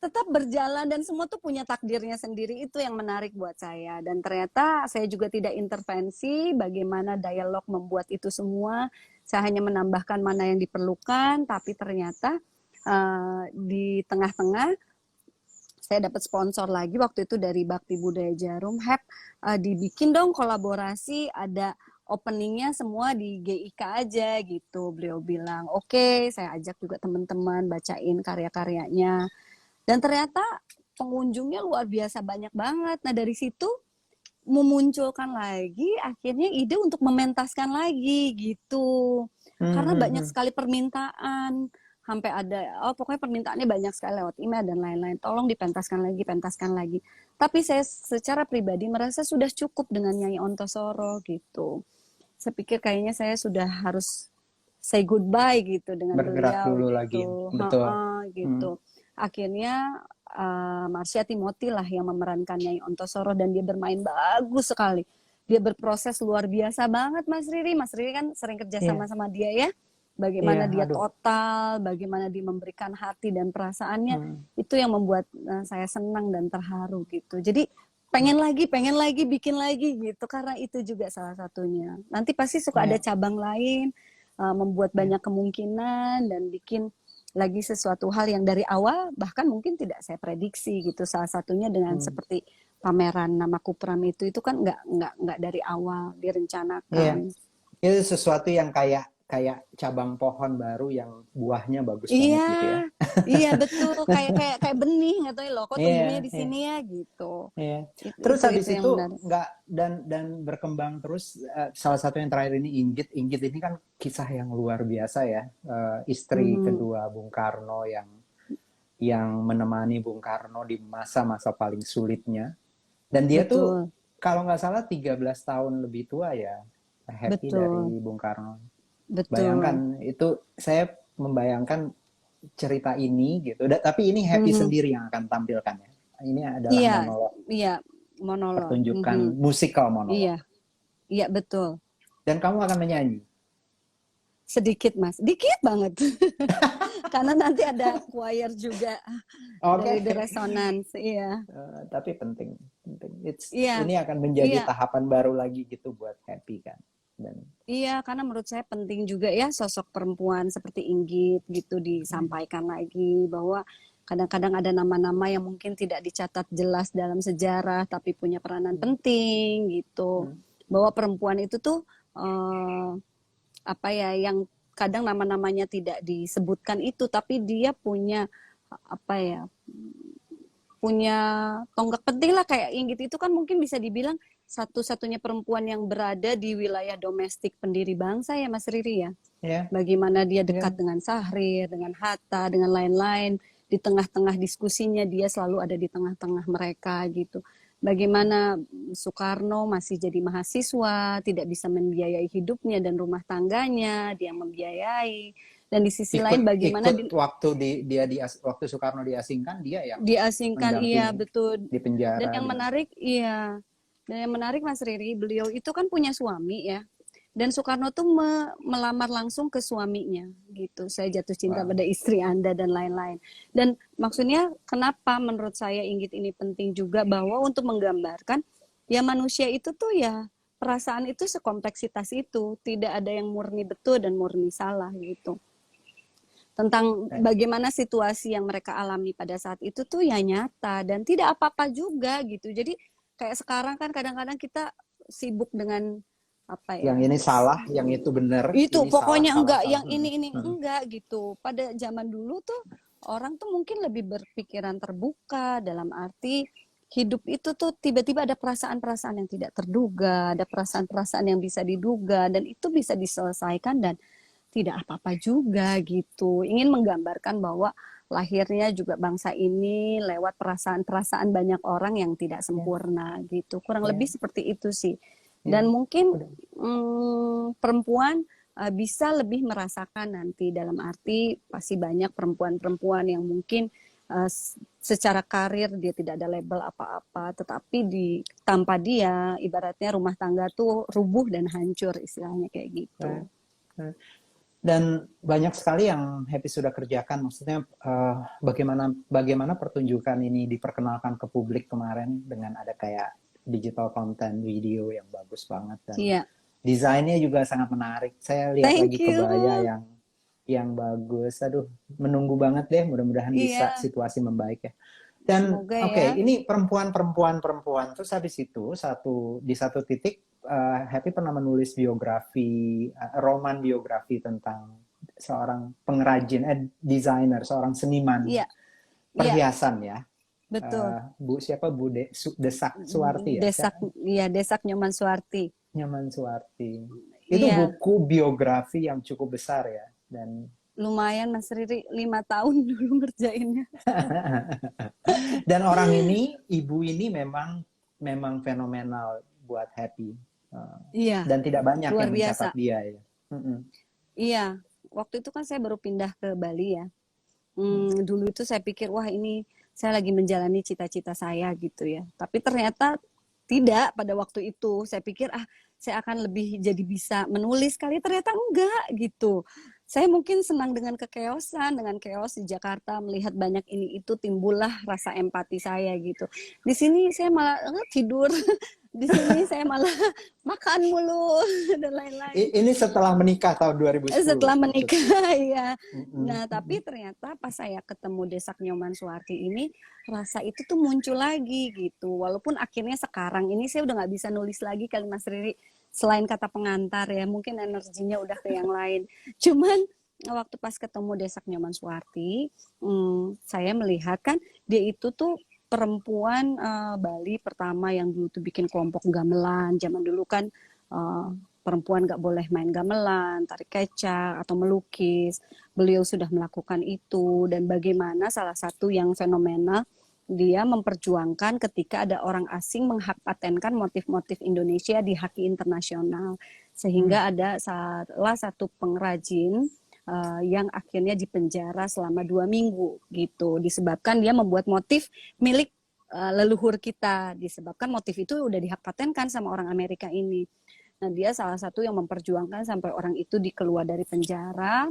S2: tetap berjalan dan semua tuh punya takdirnya sendiri, itu yang menarik buat saya. Dan ternyata saya juga tidak intervensi bagaimana dialog membuat itu semua, saya hanya menambahkan mana yang diperlukan, tapi ternyata di tengah-tengah saya dapat sponsor lagi waktu itu dari Bakti Budaya Jarum, dibikin dong kolaborasi, ada openingnya semua di GIK aja gitu. Beliau bilang, oke, saya ajak juga teman-teman bacain karya-karyanya. Dan ternyata pengunjungnya luar biasa banyak banget. Nah dari situ memunculkan lagi akhirnya ide untuk mementaskan lagi gitu. Karena banyak sekali permintaan. Sampai ada, pokoknya permintaannya banyak sekali lewat email dan lain-lain. Tolong dipentaskan lagi, pentaskan lagi. Tapi saya secara pribadi merasa sudah cukup dengan Nyai Ontosoro gitu. Saya pikir kayaknya saya sudah harus say goodbye gitu dengan
S1: Bergerak
S2: beliau
S1: dulu
S2: gitu.
S1: lagi, betul.
S2: Gitu. Akhirnya Marsha Timothy lah yang memerankan Nyai Ontosoro dan dia bermain bagus sekali. Dia berproses luar biasa banget Mas Riri. Mas Riri kan sering kerja sama sama dia ya. Bagaimana dia total, bagaimana dia memberikan hati dan perasaannya, itu yang membuat saya senang dan terharu gitu. Jadi pengen lagi, bikin lagi gitu. Karena itu juga salah satunya. Nanti pasti suka ada cabang lain, membuat banyak kemungkinan dan bikin lagi sesuatu hal yang dari awal bahkan mungkin tidak saya prediksi gitu. Salah satunya dengan seperti pameran Namaku Pram itu kan nggak dari awal direncanakan.
S1: Itu sesuatu yang kayak cabang pohon baru yang buahnya bagus banget gitu ya.
S2: Iya betul, kayak benih nggak tahu loh kok tumbuhnya di sini ya gitu.
S1: Terus habis itu
S2: yang
S1: nggak dan berkembang terus. Salah satu yang terakhir ini Inggit ini kan kisah yang luar biasa ya. Istri kedua Bung Karno yang menemani Bung Karno di masa-masa paling sulitnya. Dan dia tuh kalau nggak salah 13 tahun lebih tua ya, Happy dari Bung Karno. Bayangkan itu, saya membayangkan cerita ini gitu. Tapi ini Happy sendiri yang akan tampilkan ya. Ini adalah monolog. Pertunjukan musikal monolog.
S2: Iya, betul.
S1: Dan kamu akan menyanyi.
S2: sedikit Mas, dikit banget. Karena nanti ada choir juga dari
S1: Oke.
S2: The Resonance, iya.
S1: Tapi penting, penting.
S2: Iya,
S1: Ini akan menjadi
S2: iya,
S1: tahapan baru lagi gitu buat Happy kan. Dan
S2: iya, karena menurut saya penting juga ya sosok perempuan seperti Inggit gitu disampaikan lagi bahwa kadang-kadang ada nama-nama yang mungkin tidak dicatat jelas dalam sejarah tapi punya peranan penting gitu.
S1: hmm,
S2: Bahwa perempuan itu tuh apa ya yang kadang nama-namanya tidak disebutkan itu tapi dia punya apa ya punya tonggak penting lah kayak Inggit itu kan mungkin bisa dibilang satu-satunya perempuan yang berada di wilayah domestik pendiri bangsa ya Mas Riri ya.
S1: ya,
S2: Bagaimana dia dekat
S1: ya,
S2: dengan Syahrir, dengan Hatta, dengan lain-lain. Di tengah-tengah diskusinya dia selalu ada di tengah-tengah mereka gitu. Bagaimana Soekarno masih jadi mahasiswa, tidak bisa membiayai hidupnya dan rumah tangganya, dia membiayai. Dan di sisi lain
S1: ikut
S2: bagaimana
S1: ikut waktu waktu Soekarno diasingkan dia yang
S2: diasingkan, iya
S1: mendampingi
S2: betul.
S1: di
S2: Dan
S1: penjara
S2: yang
S1: di mana.
S2: menarik, iya. Dan yang menarik Mas Riri, beliau itu kan punya suami ya. Dan Soekarno tuh melamar langsung ke suaminya gitu. Saya jatuh cinta
S1: Wow.
S2: pada istri Anda dan lain-lain. Dan maksudnya kenapa menurut saya Inggit ini penting juga bahwa untuk menggambarkan ya manusia itu tuh ya perasaan itu sekompleksitas itu. Tidak ada yang murni betul dan murni salah gitu. Tentang
S1: Eh,
S2: bagaimana situasi yang mereka alami pada saat itu tuh ya nyata dan tidak apa-apa juga gitu. Jadi kayak sekarang kan kadang-kadang kita sibuk dengan apa
S1: yang
S2: ya?
S1: ini salah, yang itu benar,
S2: Itu
S1: ini salah,
S2: pokoknya
S1: salah,
S2: enggak,
S1: salah.
S2: yang ini enggak gitu. Pada zaman dulu tuh orang tuh mungkin lebih berpikiran terbuka dalam arti hidup itu tuh tiba-tiba ada perasaan-perasaan yang tidak terduga, ada perasaan-perasaan yang bisa diduga dan itu bisa diselesaikan dan tidak apa-apa juga gitu. Ingin menggambarkan bahwa lahirnya juga bangsa ini lewat perasaan-perasaan banyak orang yang tidak
S1: Ya,
S2: sempurna gitu. Kurang lebih
S1: ya,
S2: seperti itu sih.
S1: ya.
S2: Dan mungkin
S1: Udah.
S2: perempuan bisa lebih merasakan nanti dalam arti pasti banyak perempuan-perempuan yang mungkin secara karir dia tidak ada label apa-apa, tetapi tanpa dia ibaratnya rumah tangga tuh rubuh dan hancur istilahnya kayak
S1: Eh,
S2: gitu.
S1: eh. Dan banyak sekali yang Happy sudah kerjakan. Maksudnya bagaimana bagaimana pertunjukan ini diperkenalkan ke publik kemarin dengan ada kayak digital content video yang bagus banget dan
S2: Iya,
S1: desainnya juga sangat menarik. Saya lihat
S2: thank
S1: lagi kebaya
S2: you.
S1: yang bagus. Aduh, menunggu banget deh. Mudah-mudahan bisa
S2: Iya,
S1: situasi membaik ya. Dan
S2: semoga
S1: oke,
S2: ya.
S1: ini perempuan. Terus habis itu di satu titik Happy pernah menulis biografi, roman biografi tentang seorang pengrajin, desainer, seorang seniman
S2: Iya, iya,
S1: perhiasan ya.
S2: betul.
S1: Bu siapa Desak Suwarti ya?
S2: Desak, iya, Desak Nyoman Suwarti.
S1: Nyaman Suwarti. Itu
S2: Iya,
S1: buku biografi yang cukup besar ya. Dan
S2: lumayan Mas Riri, 5 tahun dulu ngerjainnya.
S1: dan orang ini, ibu ini memang memang fenomenal buat Happy.
S2: Iya,
S1: Dan tidak banyak
S2: luar
S1: yang mencatat
S2: biasa.
S1: dia ya. Mm-mm.
S2: Iya, waktu itu kan saya baru pindah ke Bali ya.
S1: Mm.
S2: Dulu itu saya pikir, wah ini saya lagi menjalani cita-cita saya gitu ya. Tapi ternyata tidak pada waktu itu. Saya pikir, saya akan lebih jadi bisa menulis kali. Ternyata enggak gitu. Saya mungkin senang dengan kekeosan, dengan keos di Jakarta, melihat banyak ini itu timbullah rasa empati saya gitu. Di sini saya malah tidur, di sini saya malah makan mulu dan lain-lain.
S1: Ini setelah menikah tahun 2010
S2: Setelah
S1: maksudnya.
S2: menikah ya.
S1: Mm-mm.
S2: Nah, tapi ternyata pas saya ketemu Desak Nyoman Suwarti ini, rasa itu tuh muncul lagi gitu. Walaupun akhirnya sekarang ini saya udah nggak bisa nulis lagi kali Mas Riri, selain kata pengantar ya, mungkin energinya udah ke yang lain. Cuman waktu pas ketemu Desak Nyoman Suwarti, saya melihat kan dia itu tuh perempuan Bali pertama yang dulu tuh bikin kelompok gamelan. Zaman dulu kan perempuan nggak boleh main gamelan, tarik kecak, atau melukis. Beliau sudah melakukan itu dan bagaimana salah satu yang fenomenal dia memperjuangkan ketika ada orang asing menghak patenkan motif-motif Indonesia di haki internasional. Sehingga ada salah satu pengrajin yang akhirnya dipenjara selama 2 minggu gitu. Disebabkan dia membuat motif milik leluhur kita. Disebabkan motif itu udah dihak patenkan sama orang Amerika ini. Nah, dia salah satu yang memperjuangkan sampai orang itu dikeluar dari penjara,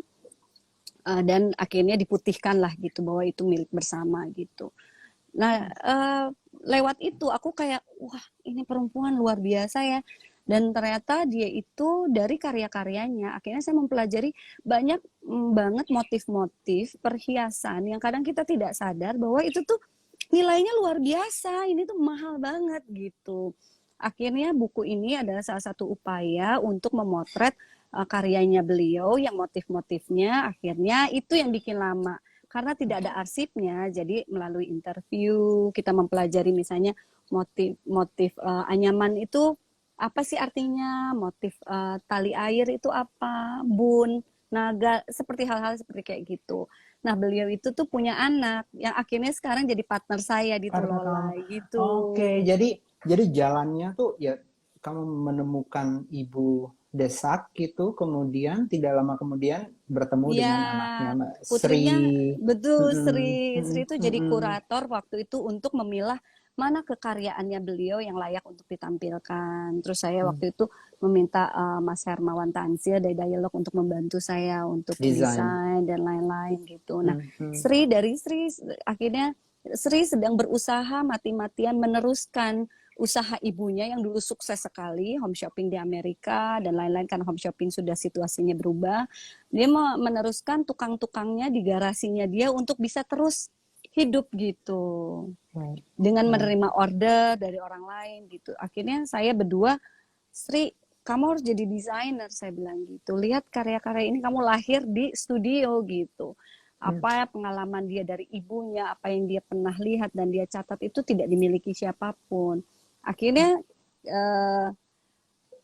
S2: dan akhirnya diputihkan lah gitu bahwa itu milik bersama gitu. Nah, lewat itu aku kayak, wah ini perempuan luar biasa ya. Dan ternyata dia itu dari karya-karyanya, akhirnya saya mempelajari banyak banget motif-motif perhiasan yang kadang kita tidak sadar bahwa itu tuh nilainya luar biasa, ini tuh mahal banget gitu. Akhirnya buku ini adalah salah satu upaya untuk memotret karyanya beliau yang motif-motifnya, akhirnya itu yang bikin lama. Karena tidak ada arsipnya, jadi melalui interview kita mempelajari misalnya motif-motif anyaman itu apa sih artinya, motif tali air itu apa, bun, naga, seperti hal-hal seperti kayak gitu. Nah, beliau itu tuh punya anak yang akhirnya sekarang jadi partner saya di
S1: Karena kamu,
S2: Tulola gitu.
S1: oke, jadi jalannya tuh ya kamu menemukan ibu Desak gitu, kemudian tidak lama kemudian bertemu
S2: Iya,
S1: dengan anaknya Mbak Sri.
S2: putrinya betul
S1: Mm-mm,
S2: Sri.
S1: mm-mm,
S2: Sri itu jadi
S1: mm-mm.
S2: kurator waktu itu untuk memilah mana kekaryaannya beliau yang layak untuk ditampilkan. Terus saya waktu itu meminta Mas Hermawan Tanzil dari Dialog untuk membantu saya untuk
S1: Desain.
S2: desain dan lain-lain gitu. Nah,
S1: Mm-mm.
S2: Sri akhirnya Sri sedang berusaha mati-matian meneruskan usaha ibunya yang dulu sukses sekali, home shopping di Amerika dan lain-lain, karena home shopping sudah situasinya berubah. Dia mau meneruskan tukang-tukangnya di garasinya dia untuk bisa terus hidup gitu. Dengan menerima order dari orang lain gitu. Akhirnya saya berdua, Sri, kamu harus jadi desainer, saya bilang gitu. Lihat karya-karya ini, kamu lahir di studio gitu. Apa pengalaman dia dari ibunya, apa yang dia pernah lihat dan dia catat itu tidak dimiliki siapapun. Akhirnya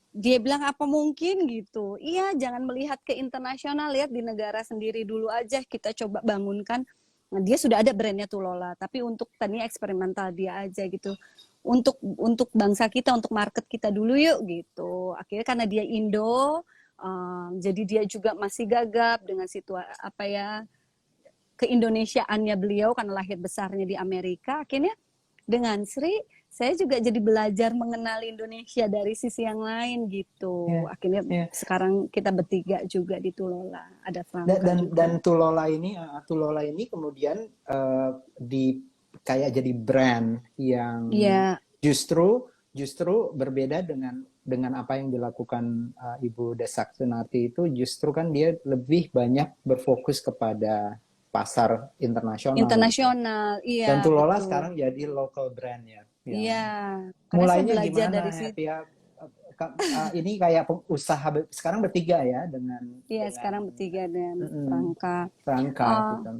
S2: dia bilang apa mungkin gitu. Iya, jangan melihat ke internasional, lihat di negara sendiri dulu aja, kita coba bangunkan. Nah, dia sudah ada brandnya Tulola, tapi untuk tadinya eksperimental dia aja gitu. Untuk bangsa kita, untuk market kita dulu yuk gitu. Akhirnya karena dia Indo, jadi dia juga masih gagap dengan situasi apa ya, keindonesiaannya beliau karena lahir besarnya di Amerika. Akhirnya dengan Sri saya juga jadi belajar mengenali Indonesia dari sisi yang lain gitu.
S1: Ya,
S2: Akhirnya
S1: ya.
S2: sekarang kita bertiga juga di Tulola, ada
S1: Dan
S2: Franka
S1: dan
S2: juga.
S1: Tulola ini kemudian di kayak jadi brand yang
S2: Iya,
S1: justru berbeda dengan apa yang dilakukan Ibu Desak Sunarti itu, justru kan dia lebih banyak berfokus kepada pasar internasional gitu.
S2: internasional,
S1: Dan
S2: iya
S1: Tulola
S2: betul.
S1: sekarang jadi local brand ya.
S2: Iya,
S1: Yang
S2: karena saya
S1: mulainya
S2: belajar
S1: gimana
S2: dari situ.
S1: Happy ya? Ini kayak usaha sekarang bertiga ya
S2: Iya,
S1: dengan
S2: sekarang bertiga dengan
S1: mm,
S2: Franka.
S1: Franka
S2: Uh,
S1: gitu.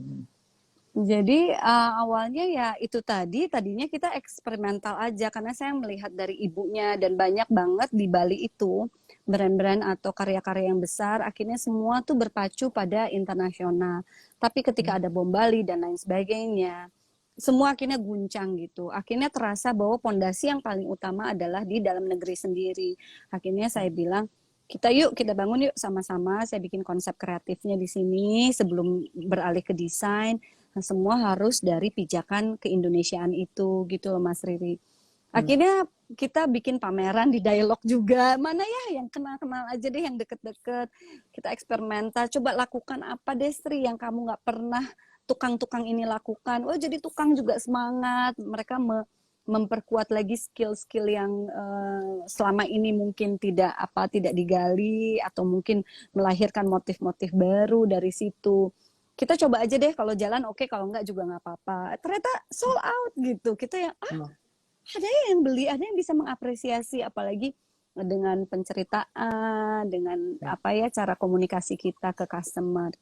S2: Jadi awalnya ya itu tadinya kita eksperimental aja karena saya melihat dari ibunya dan banyak banget di Bali itu brand-brand atau karya-karya yang besar akhirnya semua tuh berpacu pada internasional. Tapi ketika ada bom Bali dan lain sebagainya, semua akhirnya guncang gitu. Akhirnya terasa bahwa pondasi yang paling utama adalah di dalam negeri sendiri. Akhirnya saya bilang kita bangun yuk sama-sama. Saya bikin konsep kreatifnya di sini sebelum beralih ke desain. Nah, semua harus dari pijakan keindonesiaan itu gitu loh Mas Riri. Akhirnya kita bikin pameran di Dialog juga. Mana ya yang kenal-kenal aja deh, yang deket-deket. Kita eksperimental. Coba lakukan apa deh Sri yang kamu nggak pernah tukang-tukang ini lakukan. Oh jadi tukang juga semangat. Mereka memperkuat lagi skill-skill yang selama ini mungkin tidak digali atau mungkin melahirkan motif-motif baru dari situ. Kita coba aja deh kalau jalan oke, kalau enggak juga nggak apa-apa. Ternyata sold out gitu. Kita yang ada yang beli, ada yang bisa mengapresiasi apalagi dengan penceritaan, dengan apa ya cara komunikasi kita ke customer.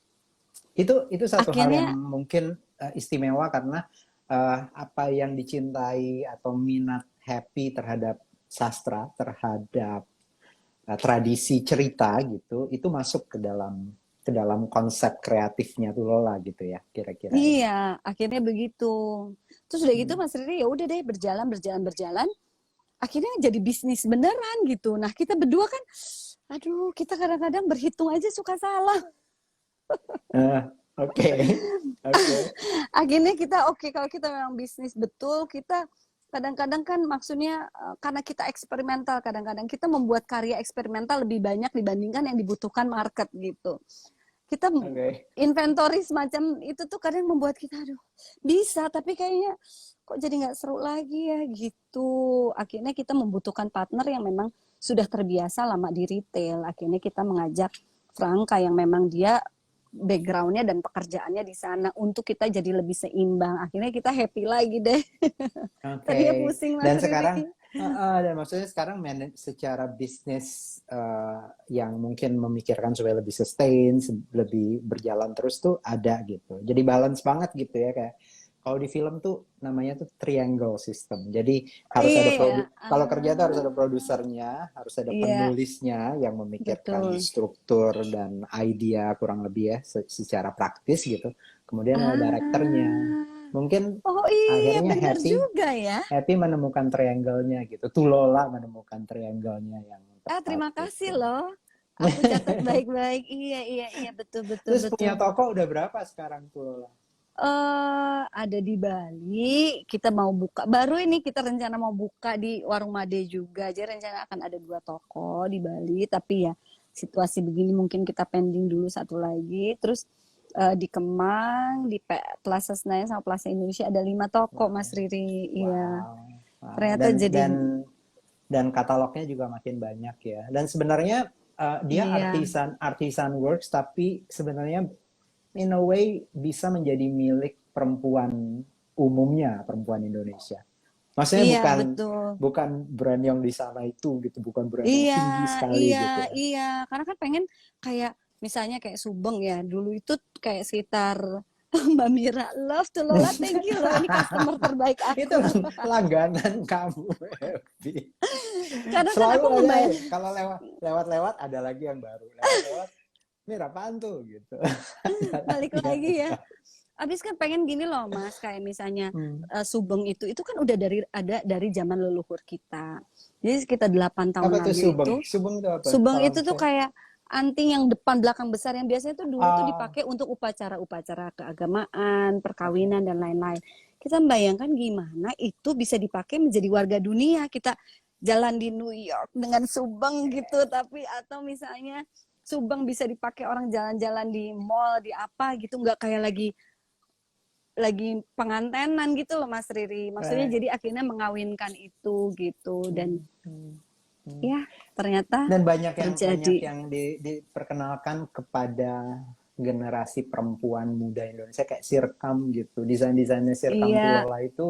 S1: Itu satu hal yang
S2: Akhirnya
S1: mungkin istimewa karena apa yang dicintai atau minat Happy terhadap sastra, terhadap tradisi cerita gitu, itu masuk ke dalam konsep kreatifnya tuh Lola gitu ya, kira-kira ya.
S2: iya, akhirnya begitu. Terus udah gitu Mas Riri ya udah deh berjalan. Akhirnya jadi bisnis beneran gitu. Nah kita berdua kan, aduh kita kadang-kadang berhitung aja suka salah.
S1: Oke, oke.
S2: Akhirnya kita oke, kalau kita memang bisnis betul, kita kadang-kadang kan maksudnya karena kita eksperimental, kadang-kadang kita membuat karya eksperimental lebih banyak dibandingkan yang dibutuhkan market gitu. Kita
S1: Oke.
S2: inventory semacam itu tuh kadang membuat kita aduh bisa tapi kayaknya kok jadi nggak seru lagi ya gitu. Akhirnya kita membutuhkan partner yang memang sudah terbiasa lama di retail. Akhirnya kita mengajak Franka yang memang dia backgroundnya dan pekerjaannya di sana untuk kita jadi lebih seimbang. Akhirnya kita happy lagi deh. Tadinya
S1: Oke.
S2: pusing Mas
S1: Dan sekarang,
S2: Riri.
S1: dan maksudnya sekarang manage secara bisnis yang mungkin memikirkan supaya lebih sustain, lebih berjalan terus tuh ada gitu. Jadi balance banget gitu ya kayak kalau di film tuh namanya tuh triangle system. Jadi harus ada
S2: Iya,
S1: kalau kerja tuh harus ada
S2: ah,
S1: produsernya, harus ada
S2: iya
S1: penulisnya yang memikirkan
S2: betul.
S1: struktur dan idea kurang lebih ya secara praktis gitu. Kemudian ada direkturnya.
S2: Ah,
S1: Mungkin
S2: oh iya
S1: akhirnya
S2: benar
S1: happy
S2: juga ya.
S1: happy menemukan triangle-nya gitu. Tulola menemukan triangle-nya yang
S2: Ah,
S1: tepat
S2: terima kasih
S1: gitu.
S2: loh. Aku catat baik-baik. Iya, iya, iya, betul, betul,
S1: Terus
S2: betul.
S1: punya toko udah berapa sekarang Tulola?
S2: Ada di Bali. Kita mau buka. Baru ini kita rencana mau buka di Warung Made juga. Jadi rencana akan ada 2 toko di Bali. Tapi ya situasi begini mungkin kita pending dulu satu lagi. Terus di Kemang, di Plaza Senayan sama Plaza Indonesia ada 5 toko
S1: Wow.
S2: Mas Riri. Iya.
S1: Wow. Wow.
S2: Ternyata
S1: Dan
S2: jadi
S1: dan katalognya juga makin banyak ya. Dan sebenarnya dia
S2: iya.
S1: artisan works tapi sebenarnya in a way bisa menjadi milik perempuan umumnya, perempuan Indonesia. Maksudnya
S2: Iya,
S1: bukan
S2: betul.
S1: bukan brand yang di sana itu gitu, bukan brand yang
S2: Iya,
S1: tinggi sekali
S2: iya,
S1: gitu ya.
S2: iya. Karena kan pengen kayak misalnya kayak Subeng ya. Dulu itu kayak sekitar Mbak Mira, love to Lola, thank you loh. Ini customer terbaik
S1: Itu
S2: aku.
S1: langganan kamu, Happy.
S2: Karena kan
S1: Selalu
S2: aku
S1: ada
S2: ngebayang
S1: aja. Kalau lewat-lewat ada lagi yang baru. Lewat-lewat, Mir apaan tuh gitu. Ada
S2: balik
S1: lagi yang
S2: lagi ya.
S1: baru.
S2: Abis kan pengen gini loh Mas, kayak misalnya
S1: Hmm.
S2: Subeng itu kan udah dari zaman leluhur kita. Jadi sekitar 8 tahun
S1: Apa tuh
S2: lalu
S1: Subeng?
S2: itu
S1: Subeng itu apa?
S2: Subang
S1: Salam
S2: itu tuh
S1: saya.
S2: kayak anting yang depan belakang besar yang biasanya tuh dulu tuh
S1: Ah,
S2: dipakai untuk upacara-upacara keagamaan,
S1: oke.
S2: perkawinan dan lain-lain. Kita membayangkan gimana itu bisa dipakai menjadi warga dunia. Kita jalan di New York dengan Subang gitu, tapi atau misalnya Subang bisa dipakai orang jalan-jalan di mall, di apa gitu, nggak kayak lagi pengantenan gitu loh Mas Riri. Maksudnya
S1: Eh,
S2: jadi akhirnya mengawinkan itu gitu dan
S1: hmm, hmm, hmm.
S2: ya ternyata
S1: Dan banyak
S2: terjadi.
S1: yang diperkenalkan kepada generasi perempuan muda Indonesia kayak Sirkam gitu. Desain-desainnya Sirkam
S2: Iya,
S1: Tulola itu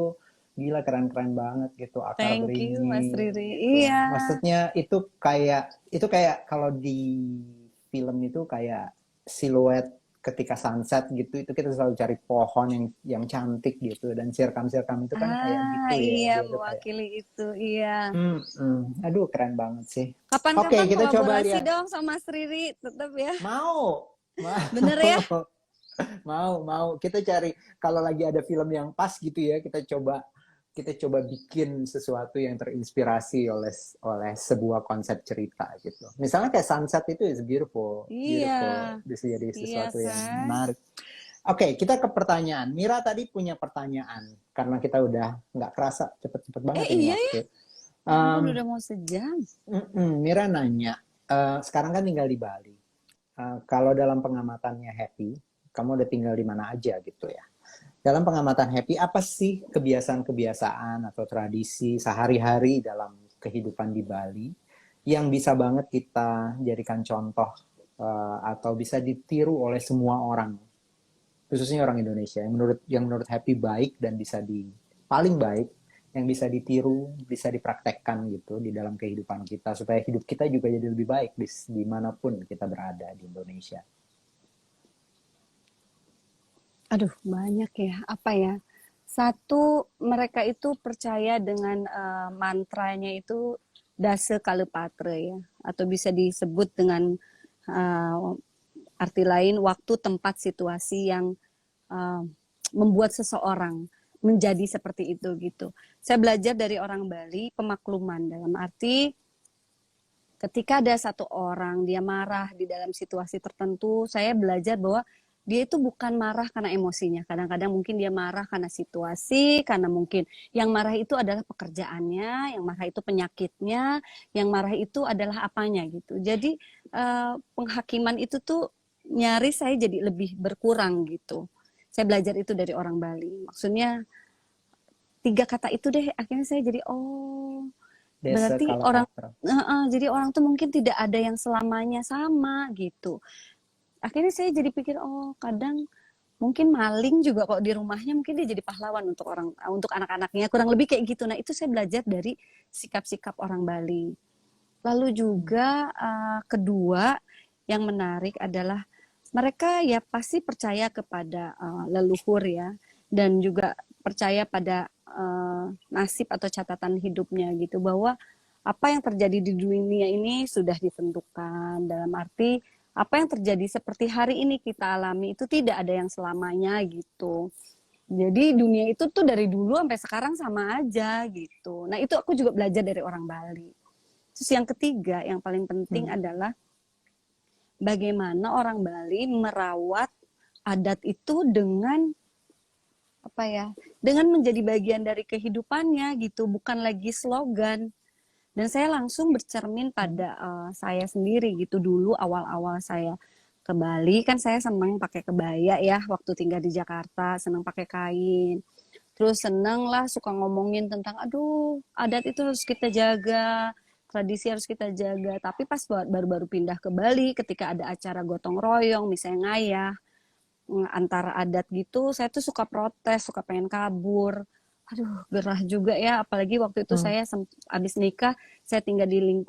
S1: gila keren-keren banget gitu, akar
S2: thank you Mas
S1: beringin
S2: Riri.
S1: gitu.
S2: Iya,
S1: Maksudnya itu kayak kalau di film itu kayak siluet ketika sunset gitu itu kita selalu cari pohon yang cantik gitu dan sirkam-sirkam itu kan kayak gitu ya
S2: iya
S1: dia tuh kayak
S2: mewakili itu. Iya.
S1: aduh keren banget sih. Oke,
S2: Kapan-kapan
S1: kita coba
S2: kolaborasi
S1: lihat.
S2: dong sama Mas Riri, tetap ya.
S1: Mau, mau,
S2: Bener ya?
S1: mau. Kita cari kalau lagi ada film yang pas gitu ya, kita coba bikin sesuatu yang terinspirasi oleh sebuah konsep cerita gitu. Misalnya kayak Sunset itu is beautiful,
S2: Iya,
S1: beautiful. Bisa jadi
S2: iya
S1: sesuatu yang
S2: kan?
S1: menarik. Oke, kita ke pertanyaan. Mira tadi punya pertanyaan karena kita udah nggak kerasa cepet-cepet banget ini
S2: Iya ya.
S1: waktu.
S2: Ya ampun
S1: Um,
S2: udah mau sejam.
S1: Mira nanya, sekarang kan tinggal di Bali. Kalau dalam pengamatannya Happy, kamu udah tinggal di mana aja gitu ya. Dalam pengamatan Happy, apa sih kebiasaan-kebiasaan atau tradisi sehari-hari dalam kehidupan di Bali yang bisa banget kita jadikan contoh atau bisa ditiru oleh semua orang, khususnya orang Indonesia yang menurut Happy baik dan bisa paling baik yang bisa ditiru, bisa dipraktekkan gitu di dalam kehidupan kita supaya hidup kita juga jadi lebih baik dimanapun kita berada di Indonesia.
S2: Aduh, banyak ya. Apa ya? Satu, mereka itu percaya dengan mantranya itu Dase Kalepatre ya, atau bisa disebut dengan uh, arti lain waktu, tempat, situasi yang uh, membuat seseorang menjadi seperti itu gitu. Saya belajar dari orang Bali pemakluman dalam arti ketika ada satu orang dia marah di dalam situasi tertentu, saya belajar bahwa dia itu bukan marah karena emosinya. Kadang-kadang mungkin dia marah karena situasi, karena mungkin yang marah itu adalah pekerjaannya, yang marah itu penyakitnya, yang marah itu adalah apanya gitu. Jadi penghakiman itu tuh nyaris saya jadi lebih berkurang gitu. Saya belajar itu dari orang Bali. Maksudnya 3 kata itu deh akhirnya saya jadi oh
S1: Desa
S2: berarti
S1: kalau
S2: orang
S1: katro.
S2: jadi orang tuh mungkin tidak ada yang selamanya sama gitu. Akhirnya saya jadi pikir oh kadang mungkin maling juga kok di rumahnya mungkin dia jadi pahlawan untuk anak-anaknya kurang lebih kayak gitu. Nah itu saya belajar dari sikap-sikap orang Bali. Lalu juga kedua yang menarik adalah mereka ya pasti percaya kepada leluhur ya dan juga percaya pada nasib atau catatan hidupnya gitu bahwa apa yang terjadi di dunia ini sudah ditentukan dalam arti apa yang terjadi seperti hari ini kita alami itu tidak ada yang selamanya gitu. Jadi dunia itu tuh dari dulu sampai sekarang sama aja gitu. Nah itu aku juga belajar dari orang Bali. Terus yang ketiga yang paling penting adalah bagaimana orang Bali merawat adat itu dengan apa ya? Dengan menjadi bagian dari kehidupannya gitu, bukan lagi slogan. Dan saya langsung bercermin pada saya sendiri gitu dulu awal-awal saya ke Bali kan saya senang pakai kebaya ya waktu tinggal di Jakarta, senang pakai kain. Terus seneng lah suka ngomongin tentang aduh adat itu harus kita jaga, tradisi harus kita jaga. Tapi pas baru-baru pindah ke Bali ketika ada acara gotong royong misalnya ngayah antara adat gitu, saya tuh suka protes, suka pengen kabur. Aduh, gerah juga ya, apalagi waktu itu saya habis nikah, saya tinggal di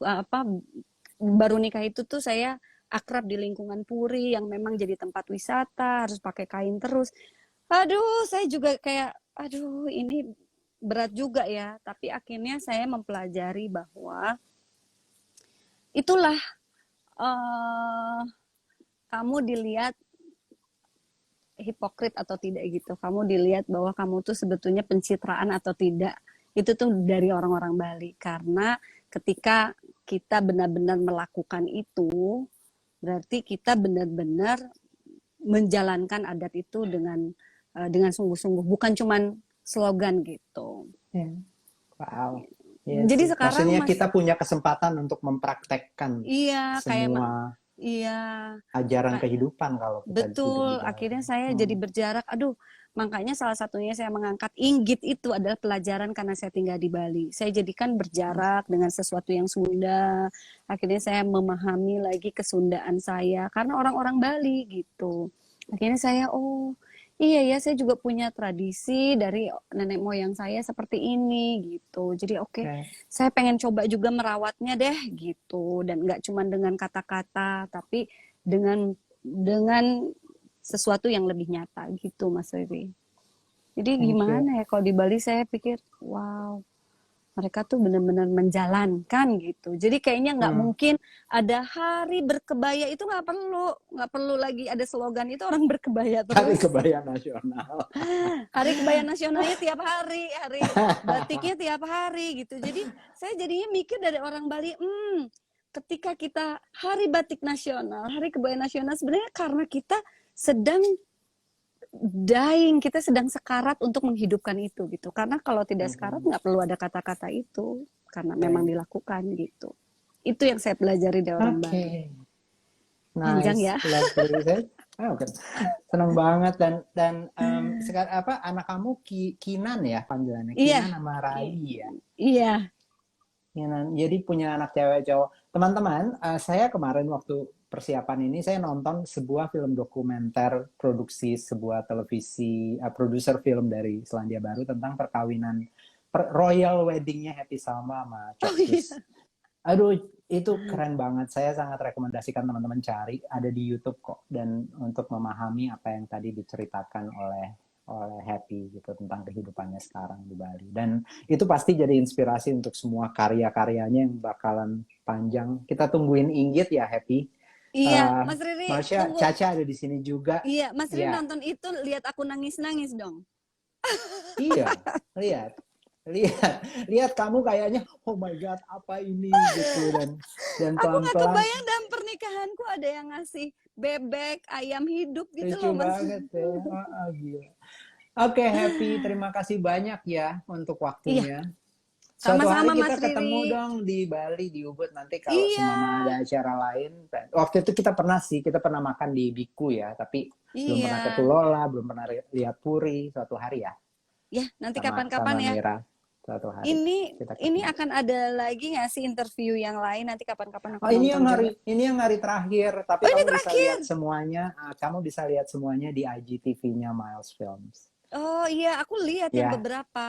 S2: baru nikah itu tuh saya akrab di lingkungan puri yang memang jadi tempat wisata, harus pakai kain terus. Aduh, saya juga kayak, aduh ini berat juga ya. Tapi akhirnya saya mempelajari bahwa itulah kamu dilihat hipokrit atau tidak gitu. Kamu dilihat bahwa kamu tuh sebetulnya pencitraan atau tidak. Itu tuh dari orang-orang Bali. Karena ketika kita benar-benar melakukan itu, berarti kita benar-benar menjalankan adat itu dengan sungguh-sungguh. Bukan cuman slogan gitu.
S1: Wow. Iya
S2: Jadi
S1: sih.
S2: sekarang
S1: Maksudnya kita punya kesempatan untuk mempraktekkan
S2: iya kayak
S1: semua
S2: iya
S1: ajaran kehidupan kalau kita hidup di
S2: betul,
S1: Bali.
S2: akhirnya saya jadi berjarak. Aduh, makanya salah satunya saya mengangkat Inggit itu adalah pelajaran karena saya tinggal di Bali. Saya jadikan berjarak dengan sesuatu yang Sunda. Akhirnya saya memahami lagi kesundaan saya karena orang-orang Bali gitu. Akhirnya saya, oh iya ya, saya juga punya tradisi dari nenek moyang saya seperti ini gitu. Jadi oke, saya pengen coba juga merawatnya deh gitu. Dan nggak cuma dengan kata-kata, tapi dengan sesuatu yang lebih nyata gitu Mas Riri. Jadi
S1: Thank you.
S2: gimana ya kalau di Bali saya pikir wow mereka tuh benar-benar menjalankan gitu. Jadi kayaknya nggak mungkin ada hari berkebaya itu nggak perlu lagi ada slogan itu orang berkebaya
S1: Hari
S2: terus.
S1: Kebaya Nasional.
S2: Hari kebaya nasionalnya tiap hari, hari batiknya tiap hari gitu. Jadi saya jadinya mikir dari orang Bali, ketika kita hari batik nasional, hari kebaya nasional sebenarnya karena kita sedang dying, kita sedang sekarat untuk menghidupkan itu gitu. Karena kalau tidak sekarat nggak perlu ada kata-kata itu karena memang dilakukan gitu. Itu yang saya pelajari dari orang Bali. Panjang
S1: Nice,
S2: ya.
S1: lovely. Senang banget dan sekarang anak kamu Kinan ya panggilannya,
S2: Iya.
S1: Kinan sama Rai ya.
S2: Iya.
S1: Kinan. Jadi punya anak cewek cowok. Teman-teman, saya kemarin waktu persiapan ini saya nonton sebuah film dokumenter produksi sebuah televisi produser film dari Selandia Baru tentang perkawinan royal weddingnya Happy Salma sama Chok Sus. Aduh, itu keren banget. Saya sangat rekomendasikan teman-teman cari. Ada di YouTube kok. Dan untuk memahami apa yang tadi diceritakan oleh Happy gitu tentang kehidupannya sekarang di Bali. Dan itu pasti jadi inspirasi untuk semua karya-karyanya yang bakalan panjang. Kita tungguin Inggit ya, Happy.
S2: Iya, Mas Riri,
S1: Marsha,
S2: tunggu.
S1: Caca ada di sini juga.
S2: Iya, Mas Riri nonton itu lihat aku nangis-nangis dong.
S1: Iya, lihat kamu kayaknya oh my god apa ini gitu dan
S2: aku nggak
S1: pelan-pelan
S2: kebayang dalam pernikahanku ada yang ngasih bebek, ayam hidup gitu
S1: Lucu
S2: loh Mas.
S1: banget ya. Gila. Oke, Happy, terima kasih banyak ya untuk
S2: Iya,
S1: waktunya. Suatu hari
S2: sama-sama
S1: kita
S2: Mas
S1: ketemu
S2: Riri.
S1: dong di Bali, di Ubud. Nanti kalau
S2: Iya,
S1: semana ada acara lain. Waktu itu kita pernah makan di Biku ya, tapi belum
S2: iya.
S1: pernah ke Tulola, belum pernah lihat Puri. Suatu hari ya,
S2: Ya, nanti
S1: sama
S2: kapan-kapan ya.
S1: Mira. Suatu hari
S2: Ini
S1: kita
S2: ini
S1: ketemu.
S2: akan ada lagi nggak sih interview yang lain? Nanti kapan-kapan aku
S1: Oh,
S2: nonton juga.
S1: ini yang hari terakhir, tapi
S2: Oh, ini
S1: kamu bisa
S2: terakhir.
S1: lihat semuanya. Kamu bisa lihat semuanya di IGTV-nya Miles Films.
S2: Oh iya, aku lihat yang
S1: Ya,
S2: beberapa.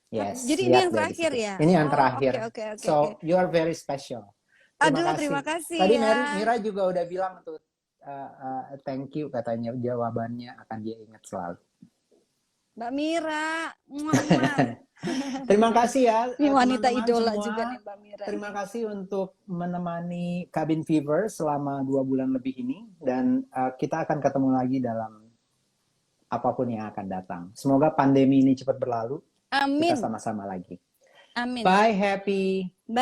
S1: yes,
S2: Jadi ini
S1: lihat
S2: yang
S1: deh di
S2: terakhir
S1: situ.
S2: ya?
S1: Ini yang
S2: Oh, oke
S1: terakhir.
S2: oke oke oke.
S1: So, you are very special. Terima
S2: Aduh, terima
S1: kasih.
S2: kasih
S1: Tadi
S2: ya.
S1: Mira juga udah bilang tuh, thank you katanya, jawabannya akan dia ingat selalu.
S2: Mbak Mira. Muah, muah.
S1: Terima kasih ya
S2: Ini wanita
S1: teman-teman
S2: idola juga nih
S1: semua.
S2: Mbak Mira
S1: Terima
S2: nih.
S1: kasih untuk menemani Cabin Fever selama 2 bulan lebih ini. Dan kita akan ketemu lagi dalam apapun yang akan datang. Semoga pandemi ini cepat berlalu. Kita
S2: Amin.
S1: sama-sama lagi.
S2: Amin.
S1: Bye, Happy.
S2: Bye.